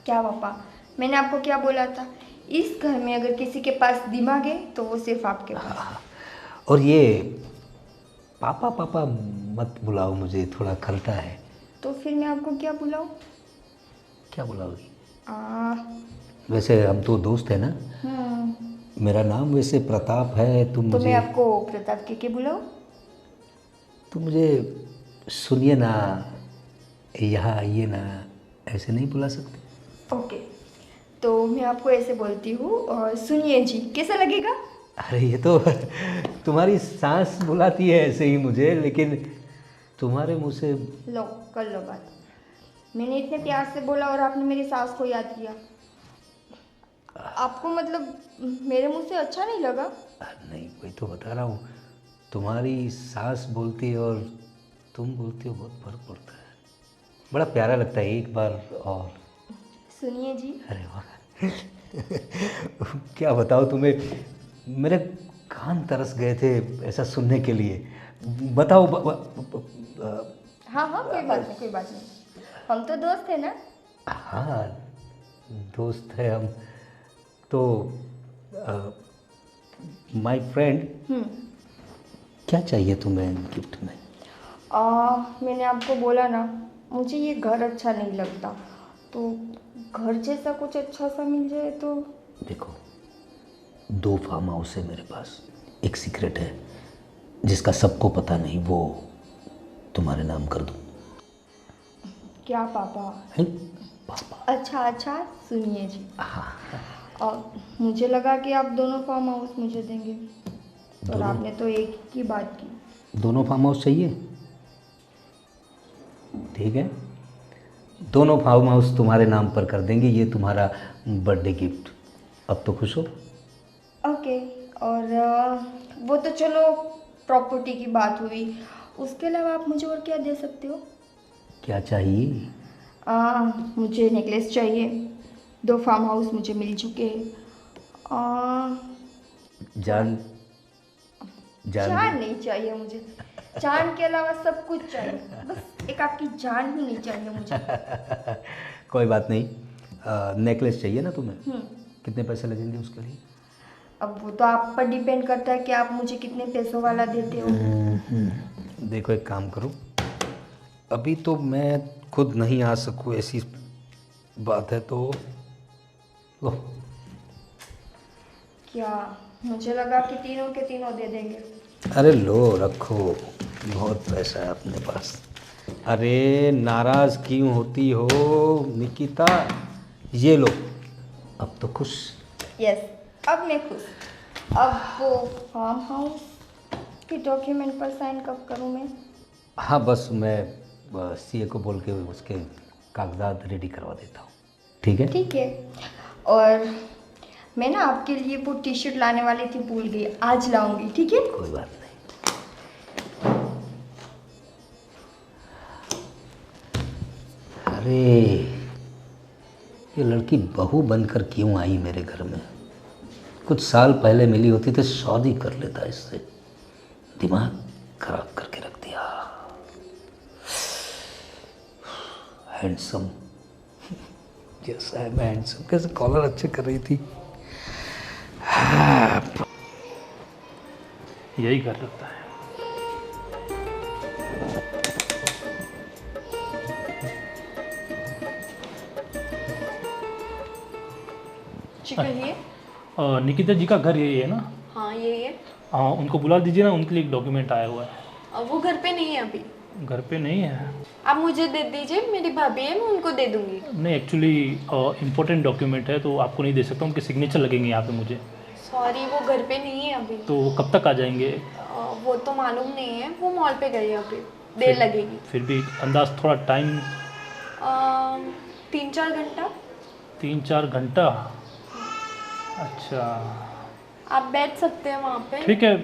क्या पापा, मैंने आपको क्या बोला था? इस घर में अगर किसी के पास दिमाग है तो वो सिर्फ आपके पास। और ये पापा पापा मत बुलाओ, मुझे थोड़ा खलता है। तो फिर मैं आपको क्या बुलाऊं? क्या बुलाओगी? आ, वैसे हम तो दोस्त हैं ना। मेरा नाम वैसे प्रताप है। तुम तो मुझे मैं आपको प्रताप के बुलाऊं? तुम मुझे सुनिए ना, यहाँ आइए ना, ऐसे नहीं बुला सकते? ओके, तो मैं आपको ऐसे बोलती हूँ, और सुनिए जी, कैसा लगेगा? अरे ये तो तुम्हारी सांस बुलाती है ऐसे ही मुझे, लेकिन तुम्हारे मुंह से लो कर लो बात। मैंने इतने प्यार से बोला और आपने मेरी सास को याद किया। आपको मतलब मेरे मुंह से अच्छा नहीं लगा? नहीं, वही तो बता रहा हूँ, तुम्हारी सास बोलती है और तुम बोलती हो, बहुत फर्क पड़ता है। बड़ा प्यारा लगता है। एक बार और सुनिए जी। अरे वाह। क्या बताओ तुम्हें, मेरे कान तरस गए थे ऐसा सुनने के लिए। बताओ हाँ हाँ, कोई बात नहीं, कोई बात नहीं, हम तो दोस्त हैं ना। हाँ दोस्त है हम तो। माय फ्रेंड, क्या चाहिए तुम्हें गिफ्ट में? मैंने आपको बोला ना, मुझे ये घर अच्छा नहीं लगता, तो घर जैसा कुछ अच्छा सा मिल जाए तो। देखो 2 फार्म हाउस है मेरे पास। एक सीक्रेट है जिसका सबको पता नहीं, वो तुम्हारे नाम कर दूँ। क्या पापा? है पापा? अच्छा अच्छा, सुनिए जी। और मुझे लगा कि आप दोनों फार्म हाउस मुझे देंगे, और आपने तो एक की बात की। दोनों फार्म हाउस चाहिए? ठीक है, दोनों फार्म हाउस तुम्हारे नाम पर कर देंगे। ये तुम्हारा बर्थडे गिफ्ट। अब तो खुश हो? ओके, और वो तो चलो प्रॉपर्टी की बात हुई, उसके अलावा आप मुझे और क्या दे सकते हो? क्या चाहिए? मुझे नेकलेस चाहिए, 2 फार्म हाउस मुझे मिल चुके हैं। जान चार नहीं चाहिए मुझे, जान के अलावा सब कुछ चाहिए, बस एक आपकी जान ही नहीं चाहिए मुझे। कोई बात नहीं। नेकलेस चाहिए ना तुम्हें? कितने पैसे लगेंगे उसके लिए? अब वो तो आप पर डिपेंड करता है कि आप मुझे कितने पैसों वाला देते हो। देखो एक काम करो, अभी तो मैं खुद नहीं आ सकूँ ऐसी बात है तो लो। क्या? मुझे लगा कि तीनों के तीनों दे देंगे। अरे लो रखो, बहुत पैसा है अपने पास। अरे नाराज़ क्यों होती हो निकिता, ये लो, अब तो खुश? यस, अब मैं खुश। अब वो फार्म हाउस के डॉक्यूमेंट पर साइन कब करूँ मैं? हाँ बस मैं सीए को बोल के उसके कागजात रेडी करवा देता हूँ, ठीक है? ठीक है। और मैं ना आपके लिए वो टी शर्ट लाने वाली थी, भूल गई, आज लाऊंगी, ठीक है? कोई बात नहीं। अरे ये लड़की बहू बनकर क्यों आई मेरे घर में? कुछ साल पहले मिली होती तो शादी कर लेता इससे। दिमाग खराब करके रख दिया। हैंडसम जैसा है मैं हैंडसम, कैसे कॉलर अच्छे कर रही थी। यही कर सकता है। जी कहिए। निकिता जी का घर यही है ना? हाँ यही है। हाँ, उनको बुला दीजिए ना, उनके लिए एक डॉक्यूमेंट आया हुआ है। वो घर पे नहीं है अभी। घर पे नहीं है? आप मुझे दे दीजिए, मेरी भाभी है, मैं उनको दे दूंगी। नहीं, एक्चुअली इम्पोर्टेंट डॉक्यूमेंट है तो आपको नहीं दे सकता, उनके सिग्नेचर लगेंगे यहाँ पे मुझे। सॉरी, वो घर पे नहीं है अभी। तो कब तक आ जाएंगे? वो तो मालूम नहीं है, वो मॉल पे गई है अभी, देर लगेगी। फिर भी अंदाज थोड़ा टाइम? 3-4 घंटा। 3-4 घंटा? अच्छा आप बैठ सकते हैं वहाँ पे। ठीक है,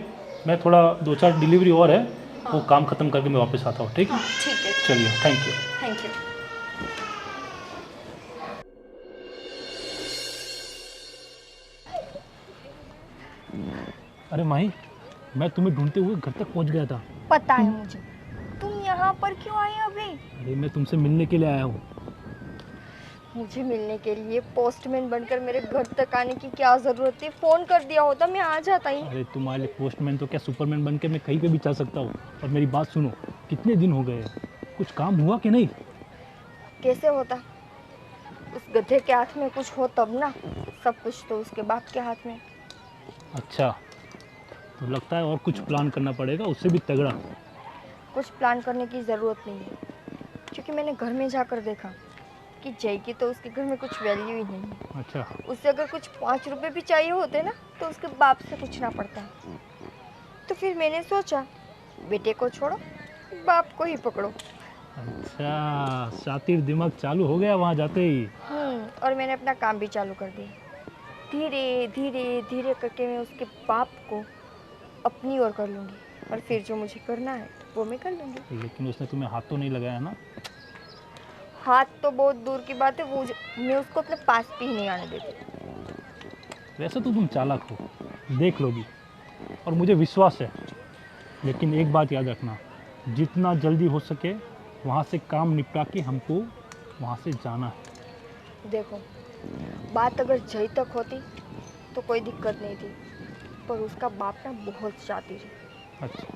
मैं थोड़ा 2-4 डिलीवरी और है, वो काम ख़त्म करके मैं वापस आता हूँ, ठीक है? हाँ ठीक है। चलिए, थैंक यू। Thank you. अरे माही, मैं तुम्हें ढूंढते हुए घर तक पहुँच गया था। पता है मुझे। तुम यहाँ पर क्यों आए अभी? अरे मैं तुमसे मिलने के लिए आया हूँ। मुझे मिलने के लिए पोस्टमैन बनकर मेरे घर तक आने की क्या ज़रूरत थी? फ़ोन कर दिया होता, मैं आ जाता ही। अरे तुम्हारे लिए पोस्टमैन तो क्या, सुपरमैन बन के मैं कहीं पे भी चल सकता हूँ। और मेरी बात सुनो, कितने दिन हो गए, कुछ काम हुआ कि नहीं? कैसे होता? उस गधे के हाथ में कुछ हो तब ना, सब कुछ तो उसके बाप के हाथ में। अच्छा, तो लगता है और कुछ प्लान करना पड़ेगा, उससे भी तगड़ा। कुछ प्लान करने की ज़रूरत नहीं है, क्योंकि मैंने घर में जाकर देखा कि जय की तो उसके घर में कुछ वैल्यू ही नहीं है। अच्छा, उससे अगर कुछ 5 रुपए भी चाहिए होते ना, तो उसके बाप से पूछना पड़ता है। तो फिर मैंने सोचा, बेटे को छोड़ो, बाप को ही पकड़ो। अच्छा, शातिर दिमाग चालू हो गया वहाँ जाते ही। और मैंने अपना काम भी चालू कर दिया। धीरे धीरे धीरे करके मैं उसके बाप को अपनी ओर कर लूँगी, और फिर जो मुझे करना है वो मैं कर लूँगी। लेकिन उसने तुम्हें हाथ तो नहीं लगाया ना? हाथ तो बहुत दूर की बात है, मैं उसको अपने पास भी नहीं आने देती। वैसे तो तुम चालाक हो, देख लोगी, और मुझे विश्वास है। लेकिन एक बात याद रखना, जितना जल्दी हो सके वहाँ से काम निपटा के हमको वहाँ से जाना है। देखो, बात अगर जय तक होती तो कोई दिक्कत नहीं थी, पर उसका बाप ना बहुत शातिर है। अच्छा,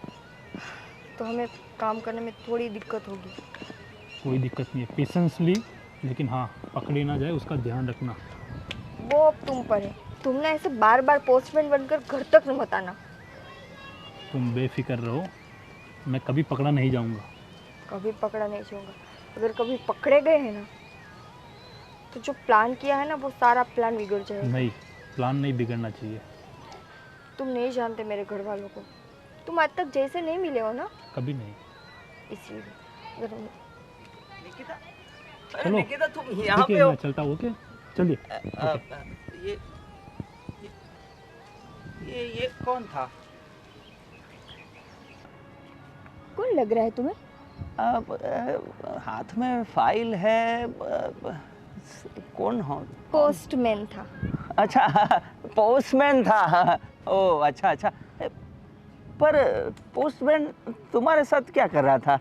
तो हमें काम करने में थोड़ी दिक्कत होगी। कोई दिक्कत नहीं है, पेशेंसली, लेकिन हाँ, पकड़ी ना जाए उसका ध्यान रखना। वो अब तुम पर है। तुम ना ऐसे बार बार पोस्टमैन बनकर घर तक मत आना। तुम बेफिक्र रहो, मैं कभी पकड़ा नहीं जाऊँगा। कभी पकड़ा नहीं जाऊंगा। अगर कभी पकड़े गए हैं ना, तो जो प्लान किया है ना, वो सारा प्लान बिगड़ जाएगा। नहीं, प्लान नहीं बिगड़ना चाहिए। तुम नहीं जानते मेरे घर वालों को। तुम आज तक जैसे नहीं मिले हो ना, कभी नहीं। इसीलिए अगर निकिता, चलो, निकिता तुम यहाँ ठीक पे है, हो? मैं चलता हूँ। ओके, चलिए। ये ये कौन था? कौन लग रहा है तुम्हें? हाथ में फाइल है, कौन हो? पोस्टमैन था। अच्छा, पोस्टमैन था। ओ अच्छा अच्छा, पर पोस्टमैन तुम्हारे साथ क्या कर रहा था?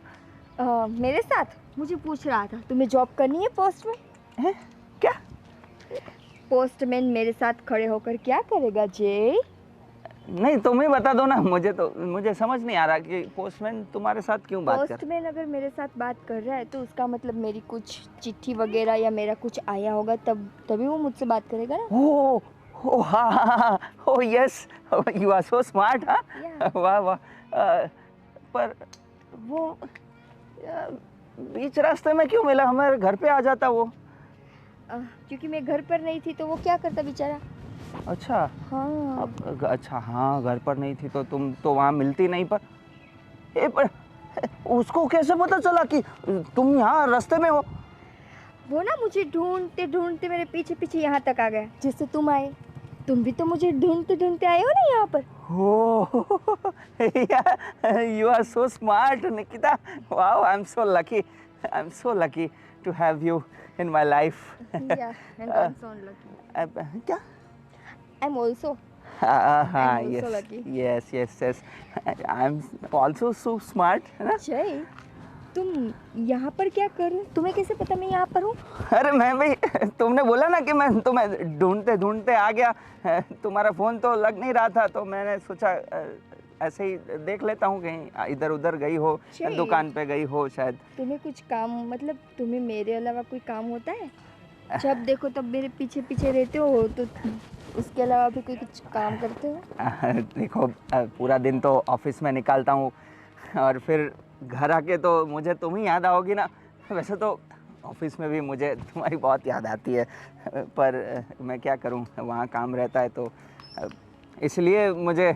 मेरे साथ मुझे पूछ रहा था तुम्हें जॉब करनी है पोस्टमैन? हैं? क्या? पोस्टमैन मेरे साथ खड़े होकर क्या करेगा जय? नहीं, तुम ही बता दो ना, मुझे समझ नहीं आ रहा कि पोस्टमैन तुम्हारे साथ क्यों बात कर। पोस्टमैन अगर मेरे साथ बात कर रहा है तो उसका मतलब मेरी कुछ चिट्ठी वगैरह या मेरा कुछ आया होगा, तभी वो मुझसे बात करेगा ना। ओ हाँ, oh yes, you are so smart. हाँ, Yeah. वाह वाह। पर वो बीच रास्ते में क्यों मिला? हमारे घर पे आ जाता वो। क्योंकि मैं घर पर नहीं थी तो वो क्या करता बेचारा। अच्छा। हाँ। अच्छा हाँ, घर पर नहीं थी तो तुम तो वहाँ मिलती नहीं। पर उसको कैसे पता चला कि तुम यहाँ रास्ते में हो? वो ना मुझे ढूंढते ढूंढते मेरे पीछे पीछे यहाँ तक आ गया जिससे तुम आए। तुम भी तो मुझे ढूंढते ढूंढते आए हो ना यहाँ पर। Oh, you are so smart, Nikita. Wow, I'm so lucky. I'm so lucky to have you in my life. Yeah, and I'm so lucky. क्या? I'm also. हाँ, I'm yes, also lucky. yes. I'm also so smart, है ना? जय, तुम यहाँ पर क्या कर रहे हो? तुम्हें कैसे पता मैं यहाँ पर हूँ? अरे मैं भी, तुमने बोला ना कि मैं तुम्हें ढूंढते ढूंढते आ गया। तुम्हारा फ़ोन तो लग नहीं रहा था तो मैंने सोचा ऐसे ही देख लेता हूँ, कहीं इधर उधर गई हो, जी। दुकान पे गई हो शायद। तुम्हें कुछ काम, मतलब तुम्हें मेरे अलावा कोई काम होता है? जब देखो तब मेरे पीछे पीछे रहते हो, तो उसके अलावा भी कोई कुछ काम करते हो? देखो, पूरा दिन तो ऑफिस में निकालता हूँ और फिर घर आके तो मुझे तुम ही याद आओगी ना। वैसे तो ऑफिस में भी मुझे तुम्हारी बहुत याद आती है, पर मैं क्या करूँ, वहाँ काम रहता है तो इसलिए मुझे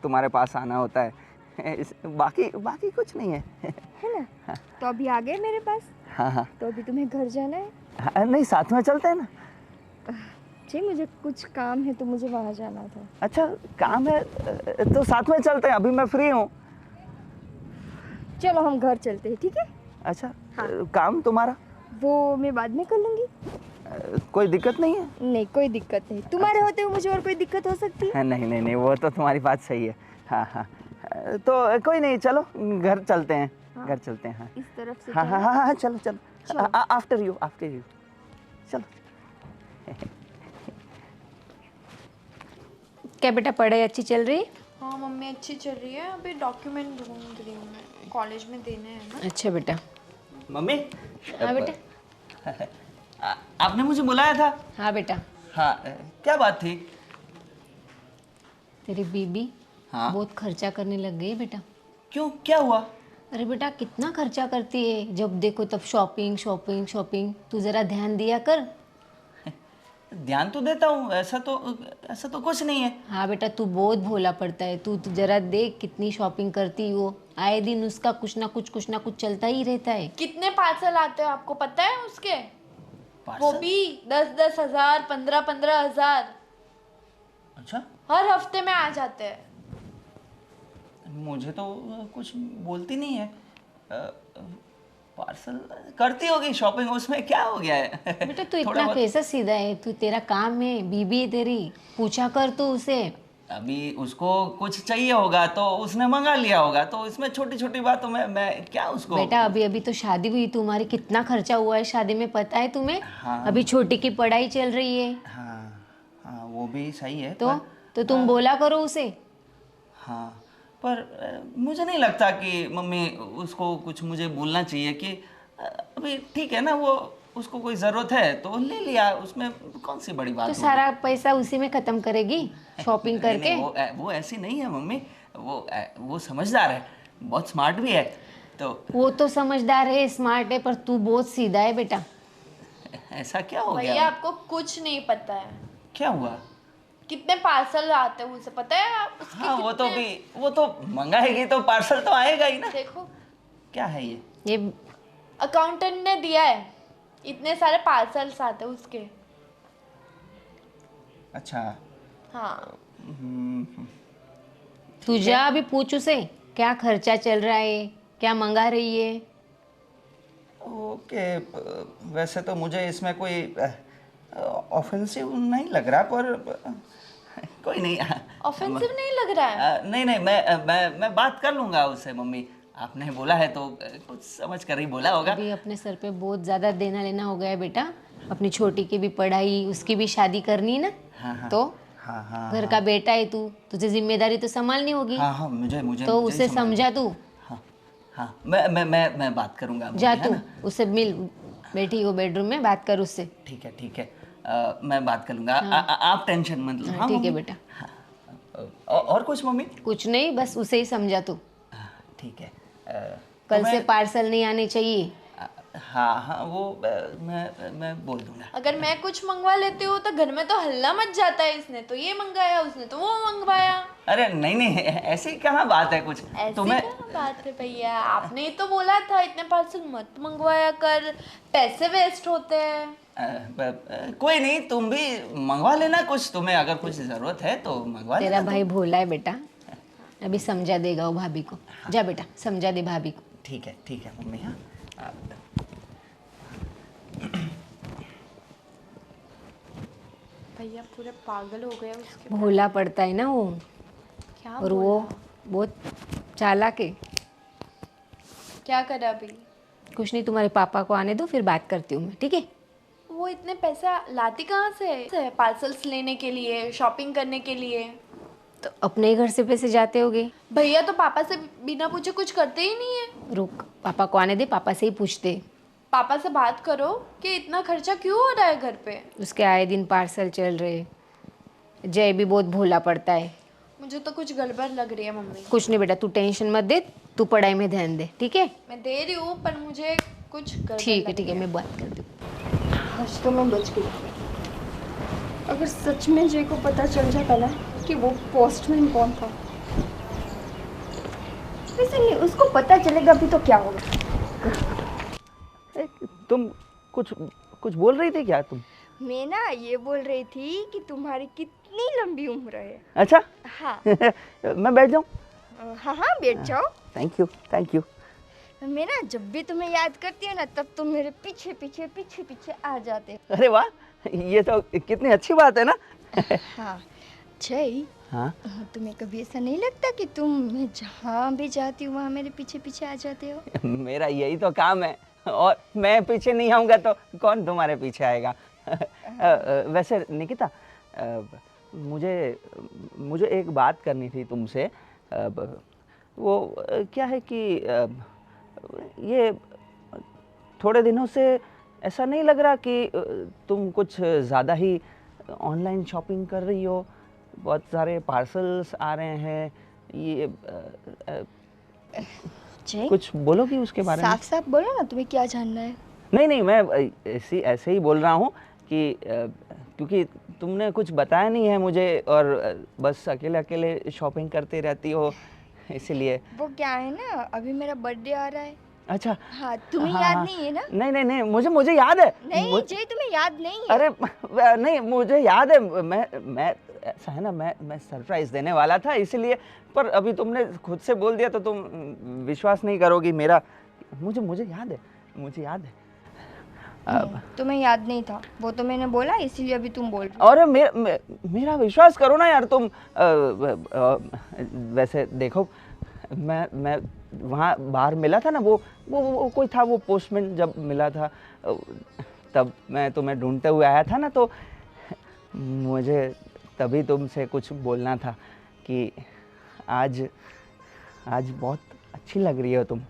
तुम्हारे पास आना होता है। बाकी कुछ नहीं है। है ना? तो अभी आ गए मेरे पास। हाँ। तो अभी तुम्हें घर जाना है? नहीं, साथ में चलते हैं ना। जी, मुझे कुछ काम है तो मुझे वहाँ जाना था। अच्छा, काम है तो साथ में चलते हैं, अभी मैं फ्री हूँ। चलो हम घर चलते हैं, ठीक है? अच्छा। हाँ। काम तुम्हारा वो मैं बाद में कर लूँगी। कोई दिक्कत नहीं है? नहीं, कोई दिक्कत नहीं। तुम्हारे होते हुए मुझे और कोई दिक्कत हो सकती है? नहीं, वो तो तुम्हारी बात सही है। हाँ, तो कोई नहीं, चलो घर चलते हैं। हाँ। घर चलते हैं। हाँ इस तरफ से हाँ, चलो। आफ्टर यू चलो। क्या बेटा, पढ़ाई अच्छी चल रही? हाँ मम्मी, अच्छी चल रही है। अभी डॉक्यूमेंट ढूंढ रही हूँ मैं, कॉलेज में देने हैं ना। अच्छा बेटा। मम्मी। हाँ बेटा। आपने मुझे बुलाया था? हाँ बेटा। हाँ, क्या बात थी? तेरी बीबी हाँ। बहुत खर्चा करने लग गई बेटा। क्यों, क्या हुआ? अरे बेटा, कितना खर्चा करती है, जब देखो तब शॉपिंग। तू जरा ध्यान दिया कर। ध्यान तो देता हूँ, ऐसा तो कुछ नहीं है। हाँ बेटा, तू बहुत भोला पड़ता है। तू जरा देख कितनी शॉपिंग करती है वो। आए दिन उसका कुछ ना कुछ चलता ही रहता है। कितने पार्सल आते हैं आपको पता है उसके? वो पार्सल? भी 10-10 हजार, 15-15 हजार अच्छा, हर हफ्ते में आ जाते हैं। मुझे तो कुछ बोलती नहीं है। पार्सल करती होगी शॉपिंग, उसमें क्या हो गया है? बेटा तू थोड़ा इतना बहुत- कैसा सीधा है? तू, तेरा काम है, बीबी है तेरी, पूछा कर तू उसे। अभी उसको कुछ चाहिए होगा तो उसने मंगा लिया होगा, तो इसमें छोटी छोटी बातों में मैं क्या उसको। बेटा अभी तो शादी हुई तुम्हारी, कितना खर्चा हुआ है शादी में पता है तुम्हें? हाँ। अभी छोटी की पढ़ाई चल रही है। हाँ, वो भी सही है। तो तुम बोला करो उसे। हाँ, पर मुझे नहीं लगता कि मम्मी उसको कुछ मुझे बोलना चाहिए कि अभी ठीक है ना, वो उसको कोई ज़रूरत है तो ले लिया, उसमें कौन सी बड़ी बात तो होगी। सारा पैसा उसी में खत्म करेगी शॉपिंग नहीं, करके। नहीं, वो ऐसी नहीं है मम्मी। वो समझदार है, बहुत स्मार्ट भी है। तो वो तो समझदार है, स्मार्ट है, पर तू बहुत सीधा है बेटा। ऐसा क्या हो भैया गया? आपको कुछ नहीं पता है। क्या हुआ? कितने पार्सल आते हैं उसे पता है? आप उसके हाँ, कितने- वो तो मंगाएगी तो पार्सल तो आएगा ही ना। देखो, क्या है ये? ये अकाउंटेंट ने दिया है, इतने सारे पार्सल्स आते हैं उसके। अच्छा। हाँ, तू जा अभी पूछ उसे क्या खर्चा चल रहा है, क्या मंगा रही है। ओके, वैसे तो मुझे इसमें कोई ऑफेंसिव नहीं लग रहा, पर कोई नहीं, ऑफेंसिव नहीं लग रहा है? नहीं नहीं, मैं बात कर लूँगा उससे मम्मी। आपने बोला है तो कुछ समझ कर ही बोला होगा। अभी अपने सर पे बहुत ज़्यादा देना लेना हो गया है बेटा। अपनी छोटी की भी पढ़ाई, उसकी भी शादी करनी है ना। हाँ, तो हाँ हाँ घर का बेटा है तू, तुझे जिम्मेदारी तो संभालनी होगी। हाँ हाँ, मुझे मुझे तो मुझे उसे ही समझ- समझा तू। हाँ हाँ, मैं बात करूँगा मम्मी, जा है तू ना? उससे मिल, बैठी हो बेडरूम में, बात कर उससे। ठीक है ठीक है, मैं बात कर लूँगा। आप टेंशन मत लो। हाँ ठीक है मम्मी? बेटा। और कुछ मम्मी? कुछ नहीं, बस उसे ही समझा तू। ठीक है। कल से पार्सल नहीं आने चाहिए। हाँ हाँ, वो मैं बोल दूंगा। अगर मैं कुछ मंगवा लेती हूँ तो घर में तो हल्ला मच जाता है, इसने तो ये मंगाया, उसने तो वो मंगवाया। अरे नहीं नहीं, ऐसी कहाँ बात है कुछ। ऐसी क्या बात है भैया, आपने ही तो बोला था इतने पार्सल मत मंगवाया कर, पैसे वेस्ट होते हैं। कोई नहीं, तुम भी मंगवा लेना कुछ, तुम्हें अगर कुछ जरूरत है तो मंगवा लेना। तेरा भाई भोला है बेटा, अभी समझा देगा वो भाभी को। जा बेटा, समझा दे भाभी को। ठीक है मम्मी। हाँ भैया पूरे पागल हो गए उसके। भोला पड़ता है ना वो, क्या और वो बहुत चालाक है। क्या करा अभी? कुछ नहीं, तुम्हारे पापा को आने दो, फिर बात करती हूँ मैं, ठीक है? वो इतने पैसा लाती कहाँ से है? पार्सल्स लेने के लिए, शॉपिंग करने के लिए? तो अपने ही घर से पैसे जाते होगे। भैया तो पापा से बिना पूछे कुछ करते ही नहीं है। रुक, पापा को आने दे, पापा से ही पूछते। पापा से बात करो कि इतना खर्चा क्यों हो रहा है घर पे। उसके आए दिन पार्सल चल रहे। जय भी बहुत भोला पड़ता है। मुझे तो कुछ गड़बड़ लग रही है मम्मी। कुछ नहीं बेटा, तू टेंशन मत दे, तू पढ़ाई में ध्यान दे, ठीक है? मैं दे रही हूँ पर मुझे कुछ गड़बड़ ठीक है, मैं बात करती हूँ। आज तो मैं बच गई। अगर सच में जय को पता चल जाता ना कि वो पोस्टमैन कौन था, वैसे नहीं, उसको पता चलेगा भी तो क्या होगा। तुम कुछ बोल रही थी क्या तुम? मैं ना ये बोल रही थी कि तुम्हारी कितनी लंबी उम्र है। अच्छा। हाँ मैं बैठ जाऊँ? हाँ हाँ, बैठ जाओ। Thank you. मैं ना जब भी तुम्हें याद करती हूँ ना, तब तुम मेरे पीछे पीछे पीछे पीछे आ जाते हो। अरे वाह, ये तो कितनी अच्छी बात है ना। हाँ जय, हाँ तुम्हें कभी ऐसा नहीं लगता कि तुम, मैं जहाँ भी जाती हूँ वहाँ मेरे पीछे पीछे आ जाते हो? मेरा यही तो काम है, और मैं पीछे नहीं आऊँगा तो कौन तुम्हारे पीछे आएगा। वैसे निकिता, मुझे एक बात करनी थी तुमसे। वो क्या है कि ये थोड़े दिनों से ऐसा नहीं लग रहा कि तुम कुछ ज़्यादा ही ऑनलाइन शॉपिंग कर रही हो? बहुत सारे पार्सल्स आ रहे हैं, ये जय, कुछ बोलोगी उसके बारे में? साफ साफ बोलो ना, तुम्हें क्या जानना है? नहीं, मैं ऐसे ही बोल रहा हूँ कि क्योंकि तुमने कुछ बताया नहीं है मुझे, और बस अकेले शॉपिंग करते रहती हो, इसीलिए। वो क्या है ना, अभी मेरा बर्थडे आ रहा है। अच्छा। हाँ, तुम्हें हाँ, याद हाँ। नहीं है ना? नहीं, मुझे याद है। नहीं जय, तुम्हें याद नहीं है। अरे नहीं, मुझे याद है। मैं ऐसा है ना, मैं सरप्राइज देने वाला था, इसीलिए। पर अभी तुमने खुद से बोल दिया तो तुम विश्वास नहीं करोगी मेरा। मुझे याद है, मुझे याद है। तुम्हें याद नहीं था, वो तो मैंने बोला, इसीलिए अभी तुम बोल रहे हो। और मेरा विश्वास करो ना यार तुम। वैसे देखो, मैं वहाँ बाहर मिला था ना, वो कोई था, वो पोस्टमैन जब मिला था, तब मैं तुम्हें ढूंढते हुए आया था ना, तो मुझे तभी तुमसे कुछ बोलना था कि आज बहुत अच्छी लग रही हो तुम।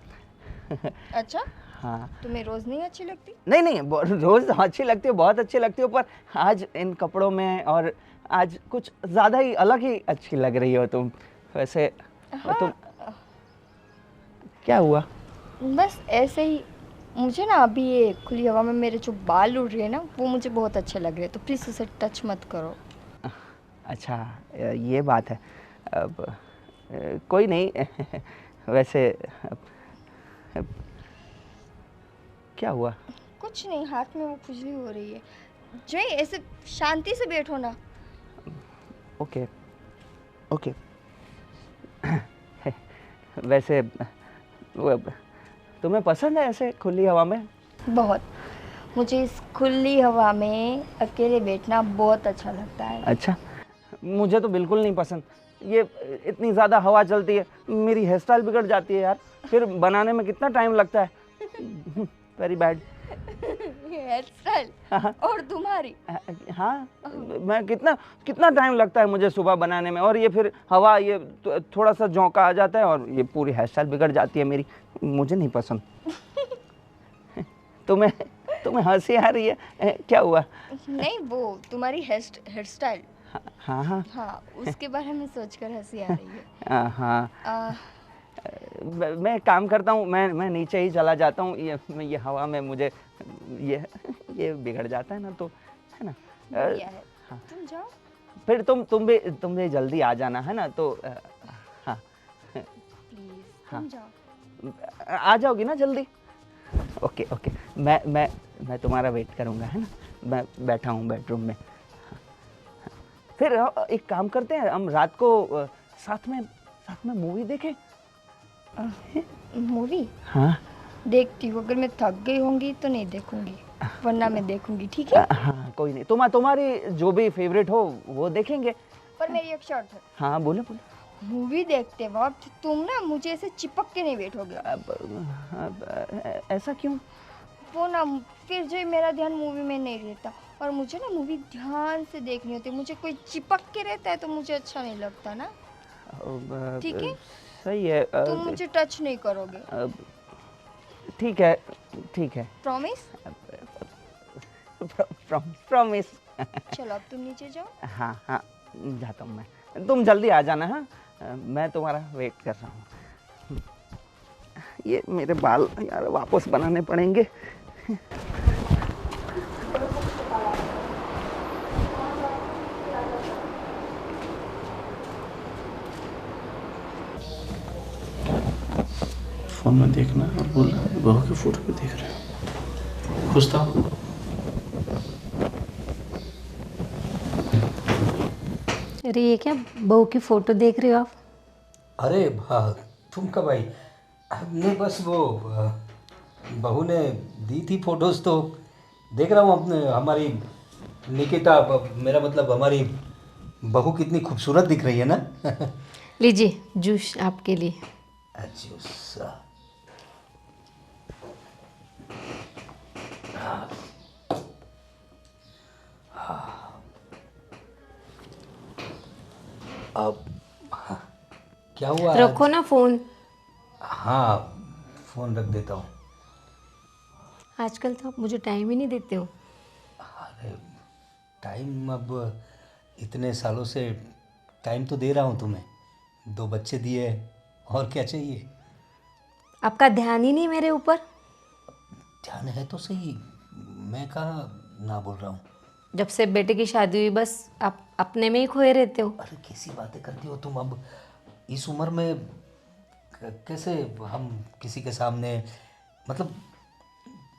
अच्छा, हाँ। तुम्हें रोज नहीं अच्छी लगती? नहीं, रोज अच्छी लगती हो, बहुत अच्छी लगती हो, पर आज इन कपड़ों में और आज कुछ ज़्यादा ही अलग ही अच्छी लग रही हो तुम। वैसे हाँ। तुम, क्या हुआ? बस ऐसे ही, मुझे ना अभी ये खुली हवा में मेरे जो बाल उड़ रहे हैं ना, वो मुझे बहुत अच्छे लग रहे हैं, तो प्लीज़ उसे टच मत करो। अच्छा, ये बात है। अब कोई नहीं। वैसे क्या हुआ? कुछ नहीं, हाथ में वो खुजली हो रही है। जय, ऐसे शांति से बैठो ना। ओके। वैसे तुम्हें पसंद है ऐसे खुली हवा में? बहुत, मुझे इस खुली हवा में अकेले बैठना बहुत अच्छा लगता है। अच्छा, मुझे तो बिल्कुल नहीं पसंद। ये इतनी ज़्यादा हवा चलती है, मेरी हेयर स्टाइल बिगड़ जाती है यार, फिर बनाने में कितना टाइम लगता है। Very bad. हेयर स्टाइल और तुम्हारी। हाँ, मैं कितना टाइम लगता है मुझे सुबह बनाने में, और ये फिर हवा, ये थोड़ा सा झोंका आ जाता है और ये पूरी हेयर स्टाइल बिगड़ जाती है मेरी। मुझे नहीं पसंद। तुम्हें हंसी आ रही है, क्या हुआ? नहीं, वो तुम्हारी हेयर स्टाइल। हाँ हाँ हाँ, उसके बारे में सोचकर हंसी आ रही है। हाँ। आ, मैं काम करता हूँ, मैं नीचे ही चला जाता हूँ, ये हवा में मुझे ये बिगड़ जाता है ना, तो है ना। बढ़िया है, तुम जाओ। फिर तुम भी जल्दी आ जाना, है ना, तो हाँ प्लीज हाँ। तुम जाओ। आ जाओगी ना जल्दी? ओके ओके, मैं तुम्हारा वेट करूँगा, है ना। मैं बैठा हूँ बेडरूम में। फिर एक काम करते हैं, हम रात को साथ में मूवी देखें। मूवी हाँ देखती हूँ, अगर मैं थक गई होंगी तो नहीं देखूंगी, वरना मैं देखूंगी, ठीक है। हाँ कोई नहीं, तुम्हारी जो भी फेवरेट हो वो देखेंगे। पर मेरी एक शर्त है, हाँ बोले। मूवी देखते वक्त तुम ना मुझे ऐसे चिपक के नहीं बैठोगे। अब ऐसा क्यों? वो ना फिर जो मेरा ध्यान मूवी में नहीं रहता, और मुझे ना मूवी ध्यान से देखनी होती है, मुझे कोई चिपक के रहता है तो मुझे अच्छा नहीं लगता ना। ठीक है, सही है। तुम मुझे टच नहीं करोगे। ठीक है। प्रॉमिस? प्रॉमिस। चलो अब तुम नीचे जाओ। हाँ जाता हूँ मैं, तुम जल्दी आ जाना। हाँ, मैं तुम्हारा वेट कर रहा हूँ। ये मेरे बाल यार वापस बनाने पड़ेंगे। फोन में देखना और बोलना बहू की फोटो पे देख रहे हो। खुश था? अरे ये क्या बहू की फोटो देख रहे हो आप? अरे तुम कब आई? नहीं बस वो बहू ने दी थी फोटोज़, तो देख रहा हूँ अपने हमारी निकिता, मेरा मतलब हमारी बहू कितनी खूबसूरत दिख रही है ना। लीजिए जूस आपके लिए। अच्छा, अब क्या हुआ? रखो ना फोन। हाँ, फ़ोन रख देता हूँ। आजकल तो आप मुझे टाइम ही नहीं देते हो। अरे टाइम, अब इतने सालों से टाइम तो दे रहा हूँ तुम्हें, 2 बच्चे दिए, और क्या चाहिए? आपका ध्यान ही नहीं मेरे ऊपर। ध्यान है तो सही, मैं कहाँ ना बोल रहा हूँ। जब से बेटे की शादी हुई बस आप अपने में ही खोए रहते हो। अरे कैसी बातें करती हो तुम? अब इस उम्र में कैसे हम किसी के सामने, मतलब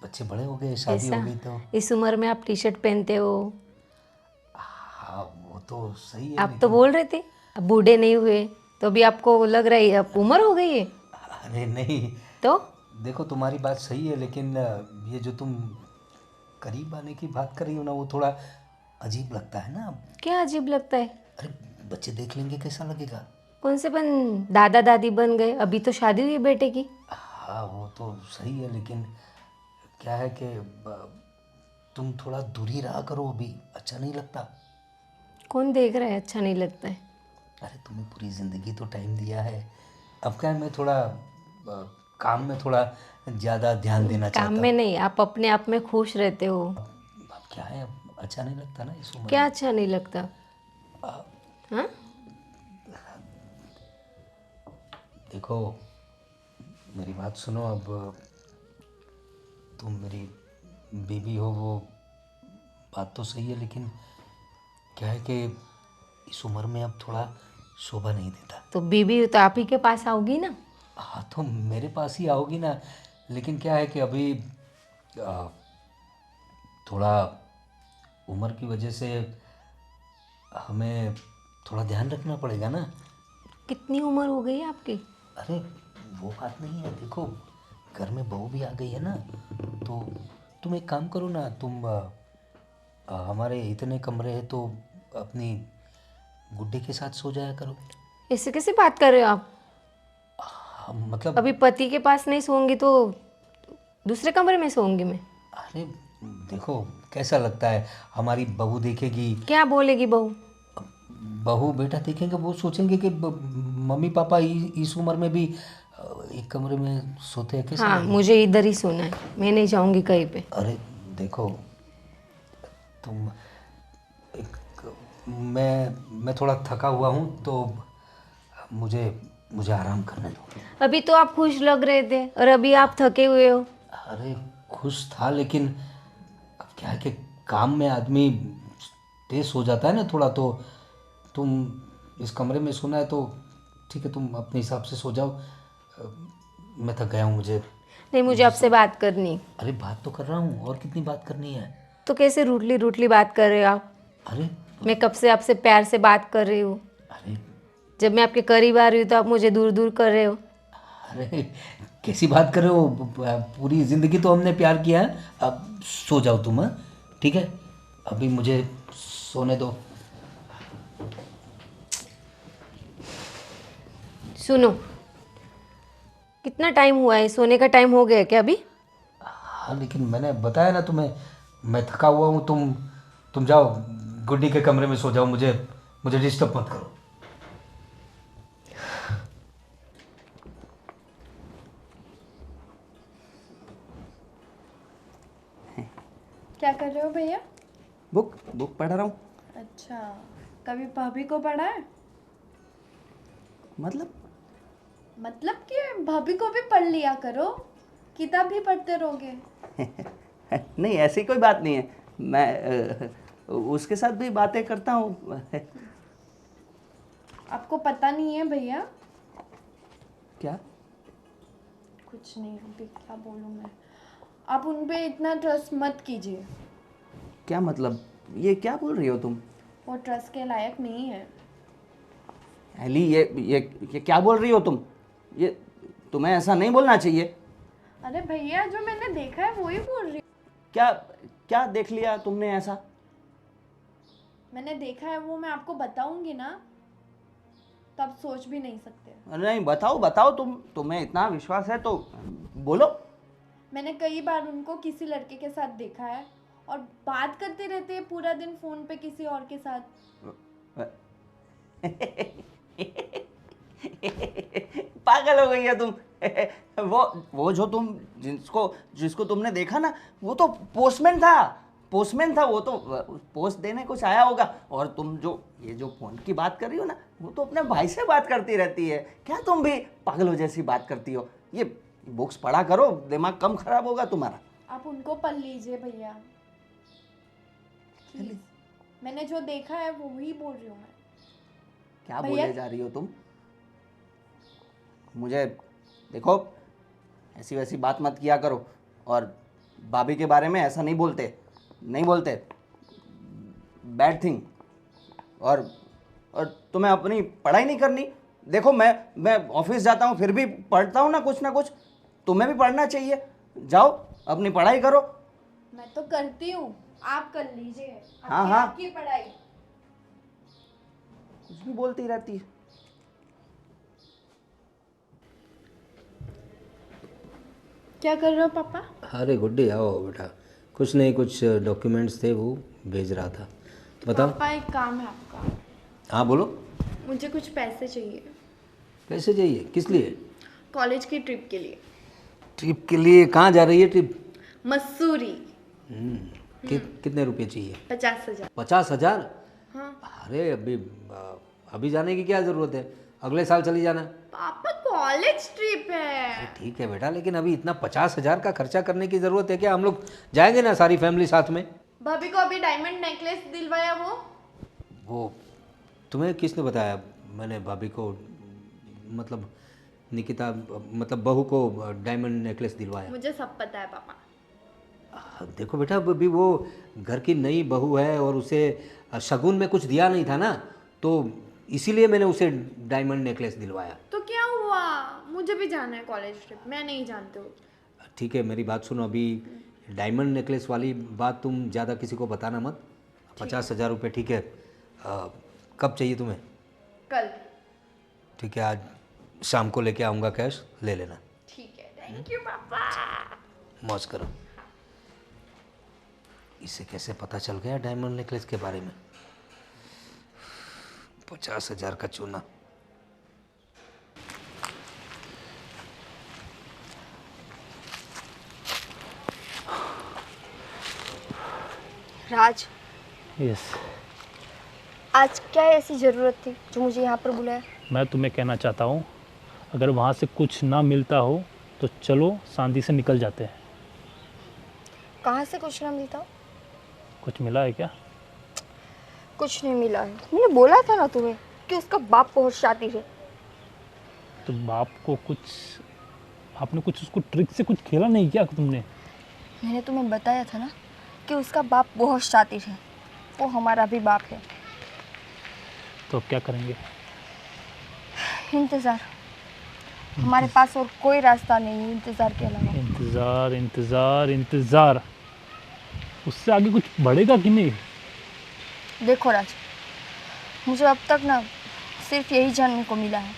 बच्चे बड़े हो गए, शादी ऐसा हो गई तो। इस उम्र में आप टी शर्ट पहनते हो। हाँ वो तो सही है, आप तो बोल रहे थे अब बूढ़े नहीं हुए, तो अभी आपको लग रहा है अब उम्र हो गई है। अरे नहीं, तो देखो तुम्हारी बात सही है, लेकिन ये जो तुम करीब आने की बात कर रही हो ना, वो थोड़ा अजीब लगता है ना। क्या अजीब लगता है? अरे बच्चे देख लेंगे, कैसा लगेगा? कौन से दादा दादी बन गए, अभी तो शादी हुई है बेटे की। हाँ वो तो सही है, लेकिन क्या है कि तुम थोड़ा दूर ही रहा करो, अभी अच्छा नहीं लगता। कौन देख रहा है अच्छा नहीं लगता है? अरे तुम्हें पूरी ज़िंदगी तो टाइम दिया है, अब क्या है, मैं थोड़ा काम में थोड़ा ज़्यादा ध्यान देना चाहता काम हूँ। में नहीं, आप अपने आप में खुश रहते हो। अब क्या है, अब अच्छा नहीं लगता ना इस उम्र क्या में। अच्छा नहीं लगता? हाँ, देखो मेरी बात सुनो, अब तुम मेरी बीवी हो, वो बात तो सही है, लेकिन क्या है कि इस उम्र में अब थोड़ा शोभा नहीं देता। तो बीबी तो आप ही के पास आओगी ना। हाँ तो मेरे पास ही आओगी ना, लेकिन क्या है कि अभी थोड़ा उम्र की वजह से हमें थोड़ा ध्यान रखना पड़ेगा ना। कितनी उम्र हो गई है आपकी? अरे वो बात नहीं है, देखो घर में बहू भी आ गई है ना, तो तुम एक काम करो ना, तुम हमारे इतने कमरे हैं तो अपनी गुड्डे के साथ सो जाया करो। ऐसे कैसे बात कर रहे हो आप? मतलब अभी पति के पास नहीं सोऊंगी तो दूसरे कमरे में सोऊंगी मैं। अरे देखो कैसा लगता है, हमारी बहू देखेगी, क्या बोलेगी बहू? बहू बेटा देखेंगे, वो सोचेंगे कि मम्मी पापा इस उम्र में भी एक कमरे में सोते हैं कैसे? हाँ, मुझे इधर ही सोना है, मैं नहीं जाऊंगी कहीं पे। अरे देखो तुम मैं थोड़ा थका हुआ हूँ तो मुझे मुझे आराम करने दो। अभी तो आप खुश लग रहे थे और अभी आप थके हुए हो। अरे खुश था, लेकिन अब क्या है कि काम में आदमी तेज हो जाता है ना थोड़ा, तो तुम इस कमरे में सोना है तो ठीक है, तुम अपने हिसाब से सो जाओ। मैं थक गया हूँ, मुझे। नहीं, मुझे आपसे बात करनी। अरे बात तो कर रहा हूँ, और कितनी बात करनी है? तो कैसे रूटली रूटली बात कर रहे हो आप? अरे मैं कब से आपसे प्यार से बात कर रही हूँ। अरे जब मैं आपके करीब आ रही हूँ तो आप मुझे दूर दूर कर रहे हो। अरे कैसी बात कर रहे हो? पूरी ज़िंदगी तो हमने प्यार किया है। अब सो जाओ तुम, हाँ? ठीक है, अभी मुझे सोने दो। सुनो, कितना टाइम हुआ है? सोने का टाइम हो गया है क्या अभी? हाँ लेकिन मैंने बताया ना तुम्हें, मैं थका हुआ हूँ। तुम जाओ गुड्डी के कमरे में सो जाओ, मुझे मुझे डिस्टर्ब मत करो। क्या कर रहे हो भैया? बुक बुक पढ़ रहा हूँ। अच्छा, कभी भाभी को पढ़ा है? मतलब कि भाभी को भी पढ़ लिया करो, किताब भी पढ़ते रहोगे। नहीं, ऐसी कोई बात नहीं है, मैं उसके साथ भी बातें करता हूँ। आपको पता नहीं है भैया? क्या? कुछ नहीं, अभी क्या बोलूँ मैं। आप उन पे इतना ट्रस्ट मत कीजिए, क्या मतलब? ये क्या बोल रही हो तुम? वो ट्रस्ट के लायक नहीं है। एली, ये क्या बोल रही हो तुम? ये तुम्हें ऐसा नहीं बोलना चाहिए। अरे भैया, जो मैंने देखा है वो ही बोल रही हूँ। क्या क्या देख लिया तुमने ऐसा? मैंने देखा है वो मैं आपको बताऊंगी ना, तब सोच भी नहीं सकते। नहीं, बताओ बताओ, तुम्हें इतना विश्वास है तो बोलो। मैंने कई बार उनको किसी लड़के के साथ देखा है और बात करते रहते हैं पूरा दिन फोन पे किसी और के साथ। पागल हो गई है तुम। वो जो जिसको तुमने देखा ना, वो तो पोस्टमैन था। वो तो पोस्ट देने कुछ आया होगा। और तुम ये जो फोन की बात कर रही हो ना, वो तो अपने भाई से बात करती रहती है। क्या तुम भी पागलों जैसी बात करती हो? ये बुक्स पढ़ा करो, दिमाग कम खराब होगा तुम्हारा। आप उनको पढ़ लीजिए भैया, प्लीज। मैंने जो देखा है वो ही बोल रही हूँ मैं। क्या भैया- बोले जा रही हो तुम? मुझे देखो, ऐसी वैसी बात मत किया करो। और भाभी के बारे में ऐसा नहीं बोलते। Bad thing. और तुम्हें अपनी पढ़ाई नहीं करनी? देखो, मैं ऑफिस जाता हूँ, फिर भी पढ़ता हूँ ना कुछ। तुम्हें भी पढ़ना चाहिए। जाओ अपनी पढ़ाई करो। मैं तो करती हूँ, आप कर लीजिए। हाँ, हाँ। आपकी पढ़ाई। कुछ भी बोलती रहती है। क्या कर रहे हो पापा? अरे गुड्डी आओ बेटा। कुछ नहीं, कुछ डॉक्यूमेंट्स थे वो भेज रहा था। बताओ। पापा एक काम है आपका। हाँ बोलो। मुझे कुछ पैसे चाहिए, पैसे चाहिए? किस लिए? कॉलेज की ट्रिप के लिए। ट्रिप के लिए? कहाँ जा रही है ट्रिप? मसूरी। कितने रुपए चाहिए? 50,000। 50,000? हाँ। अरे अभी जाने की क्या ज़रूरत है, अगले साल चली जाना। पापा कॉलेज ट्रिप है। ठीक है बेटा, लेकिन अभी इतना 50,000 का खर्चा करने की ज़रूरत है क्या? हम लोग जाएंगे ना सारी फैमिली साथ में। भाभी को अभी डायमंड नेकलेस दिलवाया वो तुम्हें किसने बताया? मैंने भाभी को, मतलब निकिता, मतलब बहू को डायमंड नेकलेस दिलवाया। मुझे सब पता है पापा। देखो बेटा, अभी वो घर की नई बहू है और उसे शगुन में कुछ दिया नहीं था ना, तो इसीलिए मैंने उसे डायमंड नेकलेस दिलवाया। तो क्या हुआ, मुझे भी जाना है कॉलेज ट्रिप, मैं नहीं जानती हूँ। ठीक है, मेरी बात सुनो। अभी डायमंड नेकलेस वाली बात तुम ज़्यादा किसी को बताना मत। 50,000 रुपये, ठीक है? कब चाहिए तुम्हें? कल। ठीक है, आज शाम को लेके आऊँगा कैश, ले लेना। ठीक है, थैंक यू पापा। मौज करो। इसे कैसे पता चल गया डायमंड नेकलेस के बारे में? 50,000 का चूना। राज, यस, आज क्या ऐसी ज़रूरत थी जो मुझे यहाँ पर बुलाया? मैं तुम्हें कहना चाहता हूँ, अगर वहाँ से कुछ ना मिलता हो तो चलो शांति से निकल जाते हैं। कहाँ से कुछ ना मिलता? कुछ मिला है क्या? कुछ नहीं मिला है। मैंने बोला था ना तुम्हें कि उसका बाप बहुत शातिर है। तो बाप को कुछ, आपने कुछ उसको ट्रिक से कुछ खेला नहीं क्या तुमने? मैंने तुम्हें बताया था ना कि उसका बाप बहुत शातिर है, वो हमारा भी बाप है। तो अब क्या करेंगे? इंतज़ार, हमारे पास और कोई रास्ता नहीं है इंतज़ार के अलावा। इंतज़ार इंतज़ार इंतज़ार, उससे आगे कुछ बढ़ेगा कि नहीं? देखो राज, मुझे अब तक ना सिर्फ यही जानने को मिला है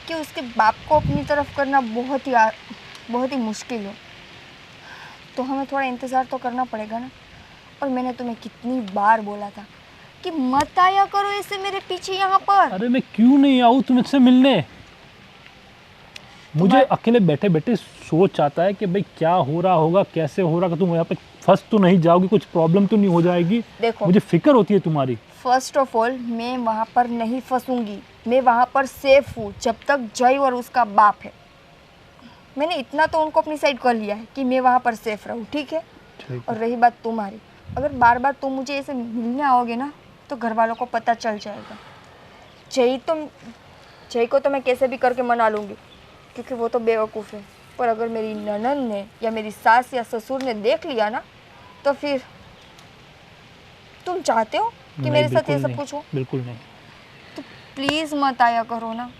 कि उसके बाप को अपनी तरफ करना बहुत ही मुश्किल है। तो हमें थोड़ा इंतज़ार तो करना पड़ेगा ना। और मैंने तुम्हें कितनी बार बोला था कि मत आया करो ऐसे मेरे पीछे यहाँ पर। अरे मैं क्यों नहीं आऊँ तुमसे मिलने? मुझे अकेले बैठे बैठे सोच आता है कि भाई क्या हो रहा होगा, कैसे हो रहा, तुम यहाँ पे फंस तो नहीं जाओगी, कुछ प्रॉब्लम तो नहीं हो जाएगी? देखो, मुझे फिक्र होती है तुम्हारी। फर्स्ट ऑफ ऑल मैं वहाँ पर नहीं फंसूंगी, मैं वहाँ पर सेफ हूँ जब तक जय और उसका बाप है। मैंने इतना तो उनको अपनी साइड कर लिया है कि मैं वहाँ पर सेफ रहूँ, ठीक है? और रही बात तुम्हारी, अगर बार बार तुम मुझे ऐसे मिलने आओगे ना तो घर वालों को पता चल जाएगा। जय को तो मैं कैसे भी करके मना लूँगी क्योंकि वो तो बेवकूफ़ है, पर अगर मेरी ननद ने या मेरी सास या ससुर ने देख लिया ना तो फिर तुम चाहते हो कि मेरे साथ ये सब कुछ हो? बिल्कुल नहीं। तो प्लीज़ मत आया करो ना।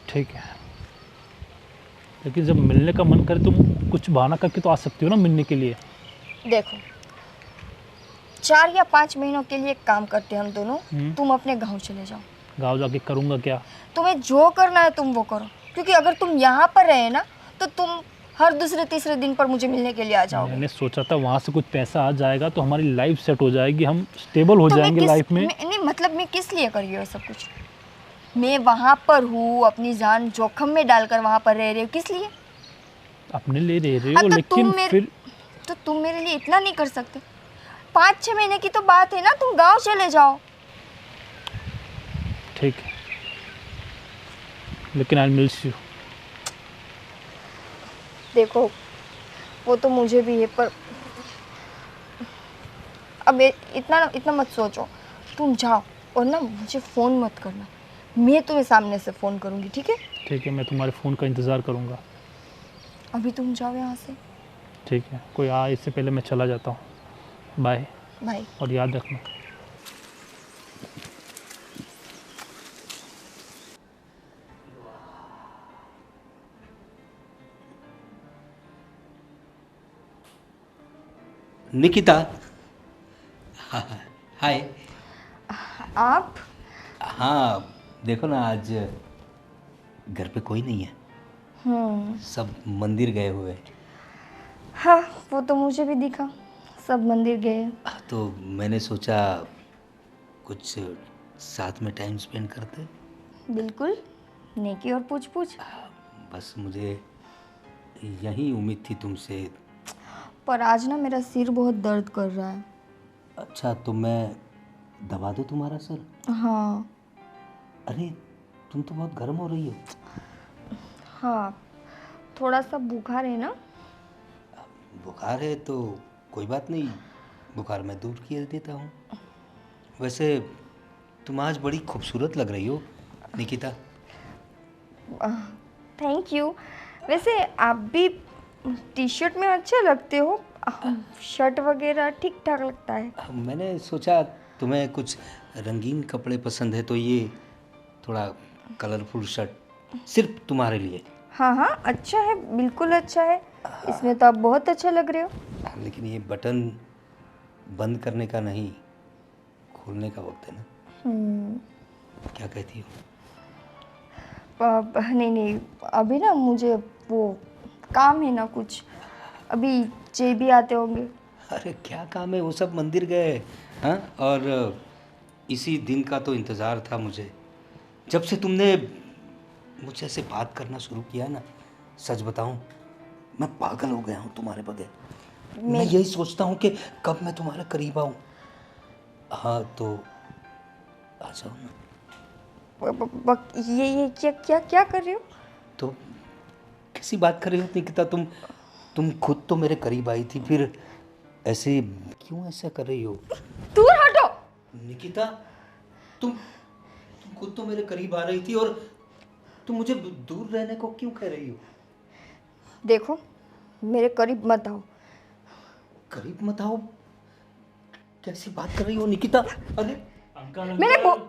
ठीक है, लेकिन जब मिलने का मन करे तुम कुछ बहाना करके तो आ सकती हो ना मिलने के लिए। देखो, 4 या 5 महीनों के लिए एक काम करते हैं हम दोनों, तुम अपने गांव चले जाओ। गाँव जाके करूँगा क्या? तुम्हें जो करना है तुम वो करो, क्योंकि अगर तुम यहाँ पर रहे ना तो तुम हर दूसरे तीसरे दिन पर मुझे मिलने के लिए आ जाओगे। मैंने सोचा था वहाँ से कुछ पैसा आ जाएगा तो हमारी लाइफ सेट हो जाएगी, हम स्टेबल हो तो जाएंगे लाइफ में। नहीं मतलब मैं किस लिए कर रही हूँ ये सब कुछ? मैं वहाँ पर हूँ, अपनी जान जोखम में डालकर वहाँ पर रह रही हूँ, किस लिए? अपने लिए रह रहे हो, लेकिन फिर तो तुम मेरे लिए इतना नहीं कर सकते? 5-6 महीने की तो बात है ना, तुम गाँव चले जाओ। ठीक है, लेकिन आई मिस यू। देखो, वो तो मुझे भी है, पर अब इतना मत सोचो। तुम जाओ और ना मुझे फ़ोन मत करना, मैं तुम्हें सामने से फ़ोन करूँगी, ठीक है? ठीक है, मैं तुम्हारे फ़ोन का इंतज़ार करूँगा। अभी तुम जाओ यहाँ से। ठीक है, कोई आ इससे पहले मैं चला जाता हूँ। बाय। बाय। और याद रखना। निकिता, हाय। आप? हाँ, देखो ना आज घर पे कोई नहीं है, सब मंदिर गए हुए हैं। हाँ, वो तो मुझे भी दिखा, सब मंदिर गए। तो मैंने सोचा कुछ साथ में टाइम स्पेंड करते। बिल्कुल, नेकी और पूछ पूछ। बस मुझे यही उम्मीद थी तुमसे। पर आज ना मेरा सिर बहुत दर्द कर रहा है। अच्छा, तो मैं दबा दूँ तुम्हारा सर? हाँ। अरे तुम तो बहुत गर्म हो रही हो। हाँ, थोड़ा सा बुखार है ना। बुखार है तो कोई बात नहीं, बुखार मैं दूर किए देता हूँ। वैसे तुम आज बड़ी खूबसूरत लग रही हो निकिता। Thank you. वैसे आप भी टी शर्ट में अच्छे लगते हो, शर्ट वगैरह ठीक ठाक लगता है। मैंने सोचा तुम्हें कुछ रंगीन कपड़े पसंद है तो ये थोड़ा कलरफुल शर्ट सिर्फ तुम्हारे लिए। हाँ हाँ, अच्छा है, बिल्कुल अच्छा है, इसमें तो आप बहुत अच्छे लग रहे हो। लेकिन ये बटन बंद करने का नहीं, खोलने का वक्त है ना। क्या कहती हो? नहीं नहीं, अभी ना मुझे वो काम है ना कुछ, अभी जे भी आते होंगे। अरे क्या काम है, वो सब मंदिर गए। हाँ, और इसी दिन का तो इंतज़ार था मुझे। जब से तुमने मुझसे ऐसे बात करना शुरू किया ना, सच बताऊं, मैं पागल हो गया हूँ तुम्हारे बगैर। मैं यही सोचता हूँ कि कब मैं तुम्हारे करीब आऊँ। हाँ तो आ जाओ ना। ये क्या क्या क्या कर रहे हो? तो कैसी बात कर रही हो निकिता, तुम खुद तो मेरे करीब आई थी, फिर ऐसे क्यों ऐसा कर रही हो? दूर हटो। निकिता, तुम खुद तो मेरे करीब आ रही थी और तुम मुझे दूर रहने को क्यों कह रही हो? देखो, मेरे करीब मत आओ। करीब मत आओ? कैसी बात कर रही हो निकिता? अरे अंकल मेरे अंकल,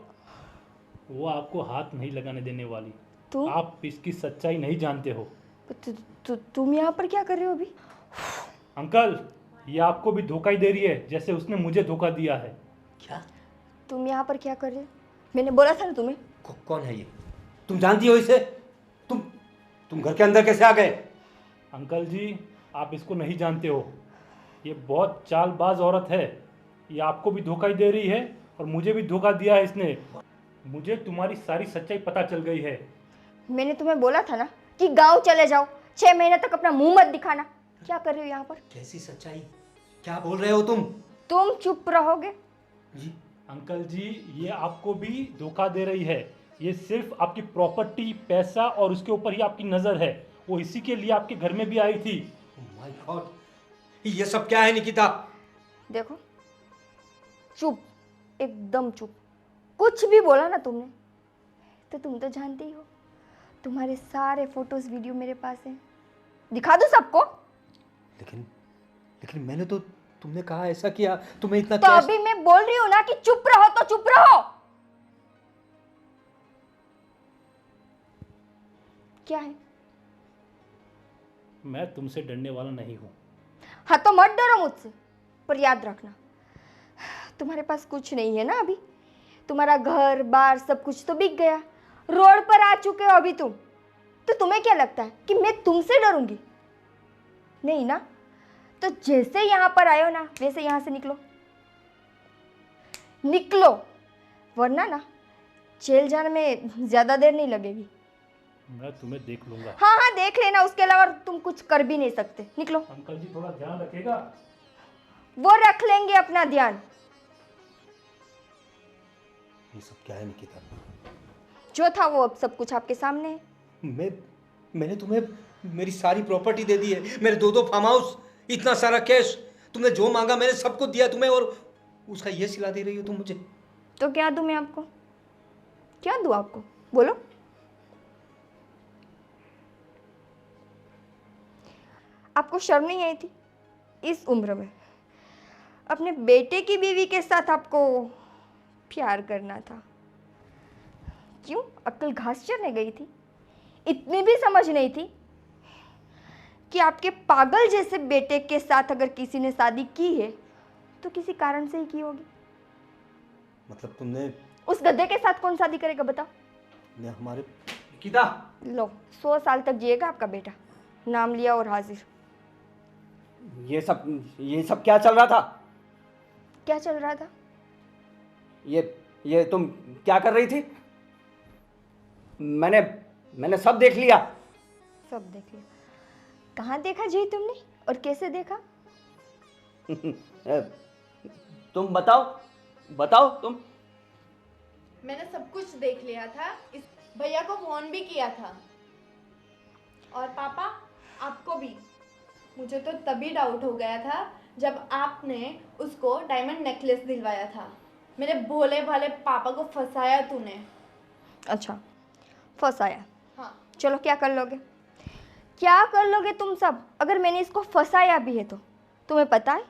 वो आपको हाथ नहीं लगाने देने वाली। तुम आप इसकी सच्चाई नहीं जानते हो। तुम यहाँ पर क्या कर रहे हो अभी? अंकल, ये आपको भी धोखा ही दे रही है जैसे उसने मुझे धोखा दिया है। क्या? तुम यहाँ पर क्या कर रहे हो? मैंने बोला था ना तुम्हें। कौन है ये? तुम जानती हो इसे? तुम घर के अंदर कैसे आ गए? अंकल जी, आप इसको नहीं जानते हो। ये बहुत चालबाज औरत है। ये आपको भी धोखा ही दे रही है और मुझे भी धोखा दिया है इसने। मुझे तुम्हारी सारी सच्चाई पता चल गई है। मैंने तुम्हें बोला था ना कि गांव चले जाओ, 6 महीने तक अपना मुंह मत दिखाना। क्या कर रहे हो यहाँ पर? कैसी सच्चाई? क्या बोल रहे हो तुम? तुम चुप रहोगे? जी अंकल जी, ये आपको भी धोखा दे रही है। ये सिर्फ आपकी प्रॉपर्टी, पैसा और उसके ऊपर ही आपकी नज़र है। वो इसी के लिए आपके घर में भी आई थी। माय गॉड, ये सब क्या है निकिता? देखो, चुप, एकदम चुप। कुछ भी बोला ना तुमने तो तुम तो जानते ही हो, तुम्हारे सारे फोटोज वीडियो मेरे पास हैं। दिखा दो सबको। लेकिन मैंने तो, तुमने कहा ऐसा किया, तुम्हें इतना तो कैश... अभी मैं बोल रही हूँ ना कि चुप रहो तो चुप रहो। क्या है? मैं तुमसे डरने वाला नहीं हूँ। हाँ तो मत डरो मुझसे, पर याद रखना तुम्हारे पास कुछ नहीं है ना अभी। तुम्हारा घर बार सब कुछ तो बिक गया, रोड पर आ चुके हो अभी तुम। तो तुम्हें क्या लगता है कि मैं तुमसे डरूंगी? नहीं ना। तो जैसे यहाँ पर आए हो ना, वैसे यहाँ से निकलो, निकलो, वरना ना जेल जाने में ज्यादा देर नहीं लगेगी। मैं तुम्हें देख लूंगा। हाँ हाँ देख लेना, उसके अलावा तुम कुछ कर भी नहीं सकते। निकलो। अंकल जी, थोड़ा ध्यान रखिएगा। वो रख लेंगे अपना ध्यान। ये सब क्या है निकिता? जो था वो अब सब कुछ आपके सामने है। मैंने तुम्हें मेरी सारी प्रॉपर्टी दे दी है, मेरे 2 फार्म हाउस, इतना सारा कैश। तुमने जो मांगा मैंने सब कुछ दिया तुम्हें, और उसका ये सिला दे रही हो तुम मुझे। तो क्या दूं मैं आपको? क्या दूं आपको? बोलो। आपको शर्म नहीं आई थी इस उम्र में अपने बेटे की बीवी के साथ आपको प्यार करना था? क्यों? अक्ल घास चरने गई थी? इतनी भी समझ नहीं थी कि आपके पागल जैसे बेटे के साथ अगर किसी ने शादी की है तो किसी कारण से ही की होगी। मतलब तुमने... उस गधे के साथ कौन शादी करेगा बताओ? ने हमारे... निकिता, लो, 100 साल तक जिएगा आपका बेटा। नाम लिया और हाजिर। ये सब क्या चल रहा था? क्या चल रहा था? ये तुम क्या कर रही थी? मैंने सब देख लिया। सब देख लिया? कहाँ देखा जी तुमने, और कैसे देखा? तुम बताओ तुम। मैंने सब कुछ देख लिया था, इस भैया को फोन भी किया था, और पापा आपको भी। मुझे तो तभी डाउट हो गया था जब आपने उसको डायमंड नेकलेस दिलवाया था। मेरे भोले भाले पापा को फंसाया तूने। अच्छा, फंसाया? हाँ। चलो, क्या कर लोगे? क्या कर लोगे तुम सब अगर मैंने इसको फंसाया भी है तो? तुम्हें पता है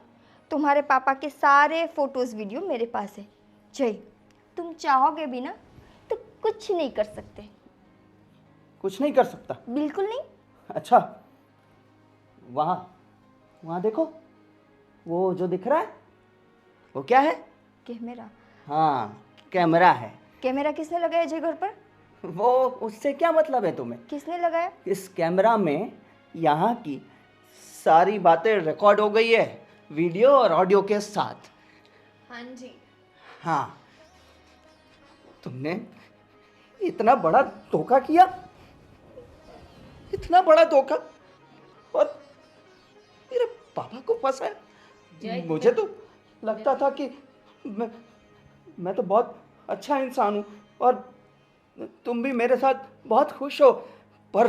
तुम्हारे पापा के सारे फोटोज़ वीडियो मेरे पास है। जय, तुम चाहोगे भी ना तो कुछ नहीं कर सकते। कुछ नहीं कर सकता? बिल्कुल नहीं। अच्छा, वहाँ देखो, वो जो दिख रहा है वो क्या है? कैमरा। हाँ, कैमरा है। कैमरा किसने लगाया जय घर पर? वो उससे क्या मतलब है तुम्हें? किसने लगाया? इस कैमरा में यहाँ की सारी बातें रिकॉर्ड हो गई है, वीडियो और ऑडियो के साथ। हाँ जी। हाँ, तुमने इतना बड़ा धोखा किया, इतना बड़ा धोखा, और मेरे पापा को फंसाया। मुझे तो लगता था कि मैं तो बहुत अच्छा इंसान हूँ और तुम भी मेरे साथ बहुत खुश हो, पर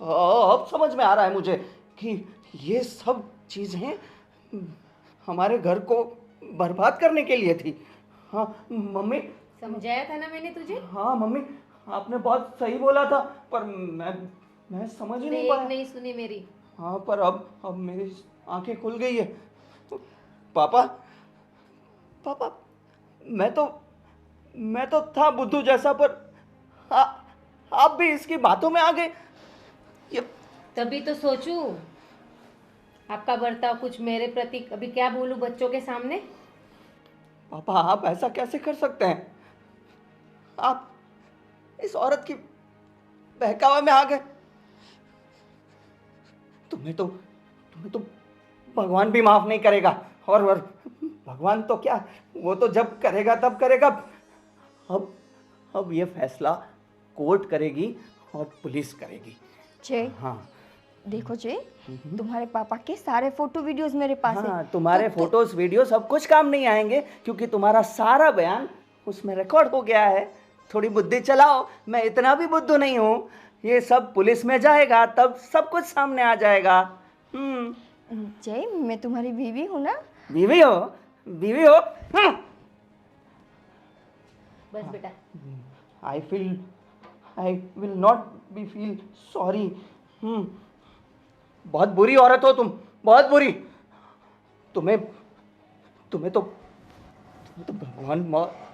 अब समझ में आ रहा है मुझे कि ये सब चीज़ें हमारे घर को बर्बाद करने के लिए थी। हाँ मम्मी, समझाया था ना मैंने तुझे। हाँ मम्मी, आपने बहुत सही बोला था, पर मैं समझ ही नहीं पाया। नहीं सुनी मेरी। हाँ, पर अब मेरी आंखें खुल गई है। पापा, मैं तो था बुद्धू जैसा, पर आप भी इसकी बातों में आ गए। ये तभी तो सोचूं आपका बर्ताव कुछ मेरे प्रति, अभी क्या बोलूं बच्चों के सामने। पापा, आप ऐसा कैसे कर सकते हैं? आप इस औरत की बहकावा में आ गए। तुम्हें तो भगवान भी माफ नहीं करेगा, और भगवान तो क्या, वो तो जब करेगा तब करेगा। अब ये फैसला कोर्ट करेगी और पुलिस करेगी। जय, हाँ देखो जय, तुम्हारे पापा के सारे फोटो वीडियोस मेरे पास हाँ, है। तुम्हारे फोटोज वीडियो सब कुछ काम नहीं आएंगे, क्योंकि तुम्हारा सारा बयान उसमें रिकॉर्ड हो गया है। थोड़ी बुद्धि चलाओ, मैं इतना भी बुद्धू नहीं हूँ। ये सब पुलिस में जाएगा तब सब कुछ सामने आ जाएगा। जय, मैं तुम्हारी बीवी हूँ ना। बीवी हो? बस बेटा। I will not be feel sorry. बहुत बुरी औरत हो तुम, बहुत बुरी। तुम्हें तो भगवान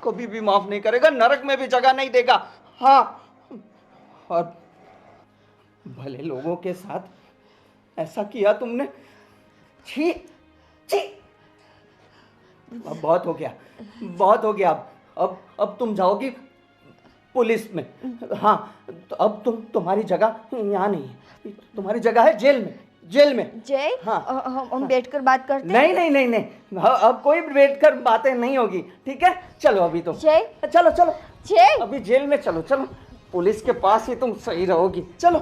कभी भी माफ नहीं करेगा, नरक में भी जगह नहीं देगा। हाँ, और भले लोगों के साथ ऐसा किया तुमने। छी छी, अब बहुत हो गया। अब तुम जाओगी पुलिस में। हाँ, तो अब तुम्हारी जगह यहाँ नहीं है, तुम्हारी जगह है जेल में। जय, हाँ, हम बैठकर बात करते हैं। नहीं, अब कोई बैठकर बातें नहीं होगी, ठीक है? चलो अभी तो जय, चलो जय, अभी जेल में चलो, पुलिस के पास ही तुम सही रहोगी। चलो।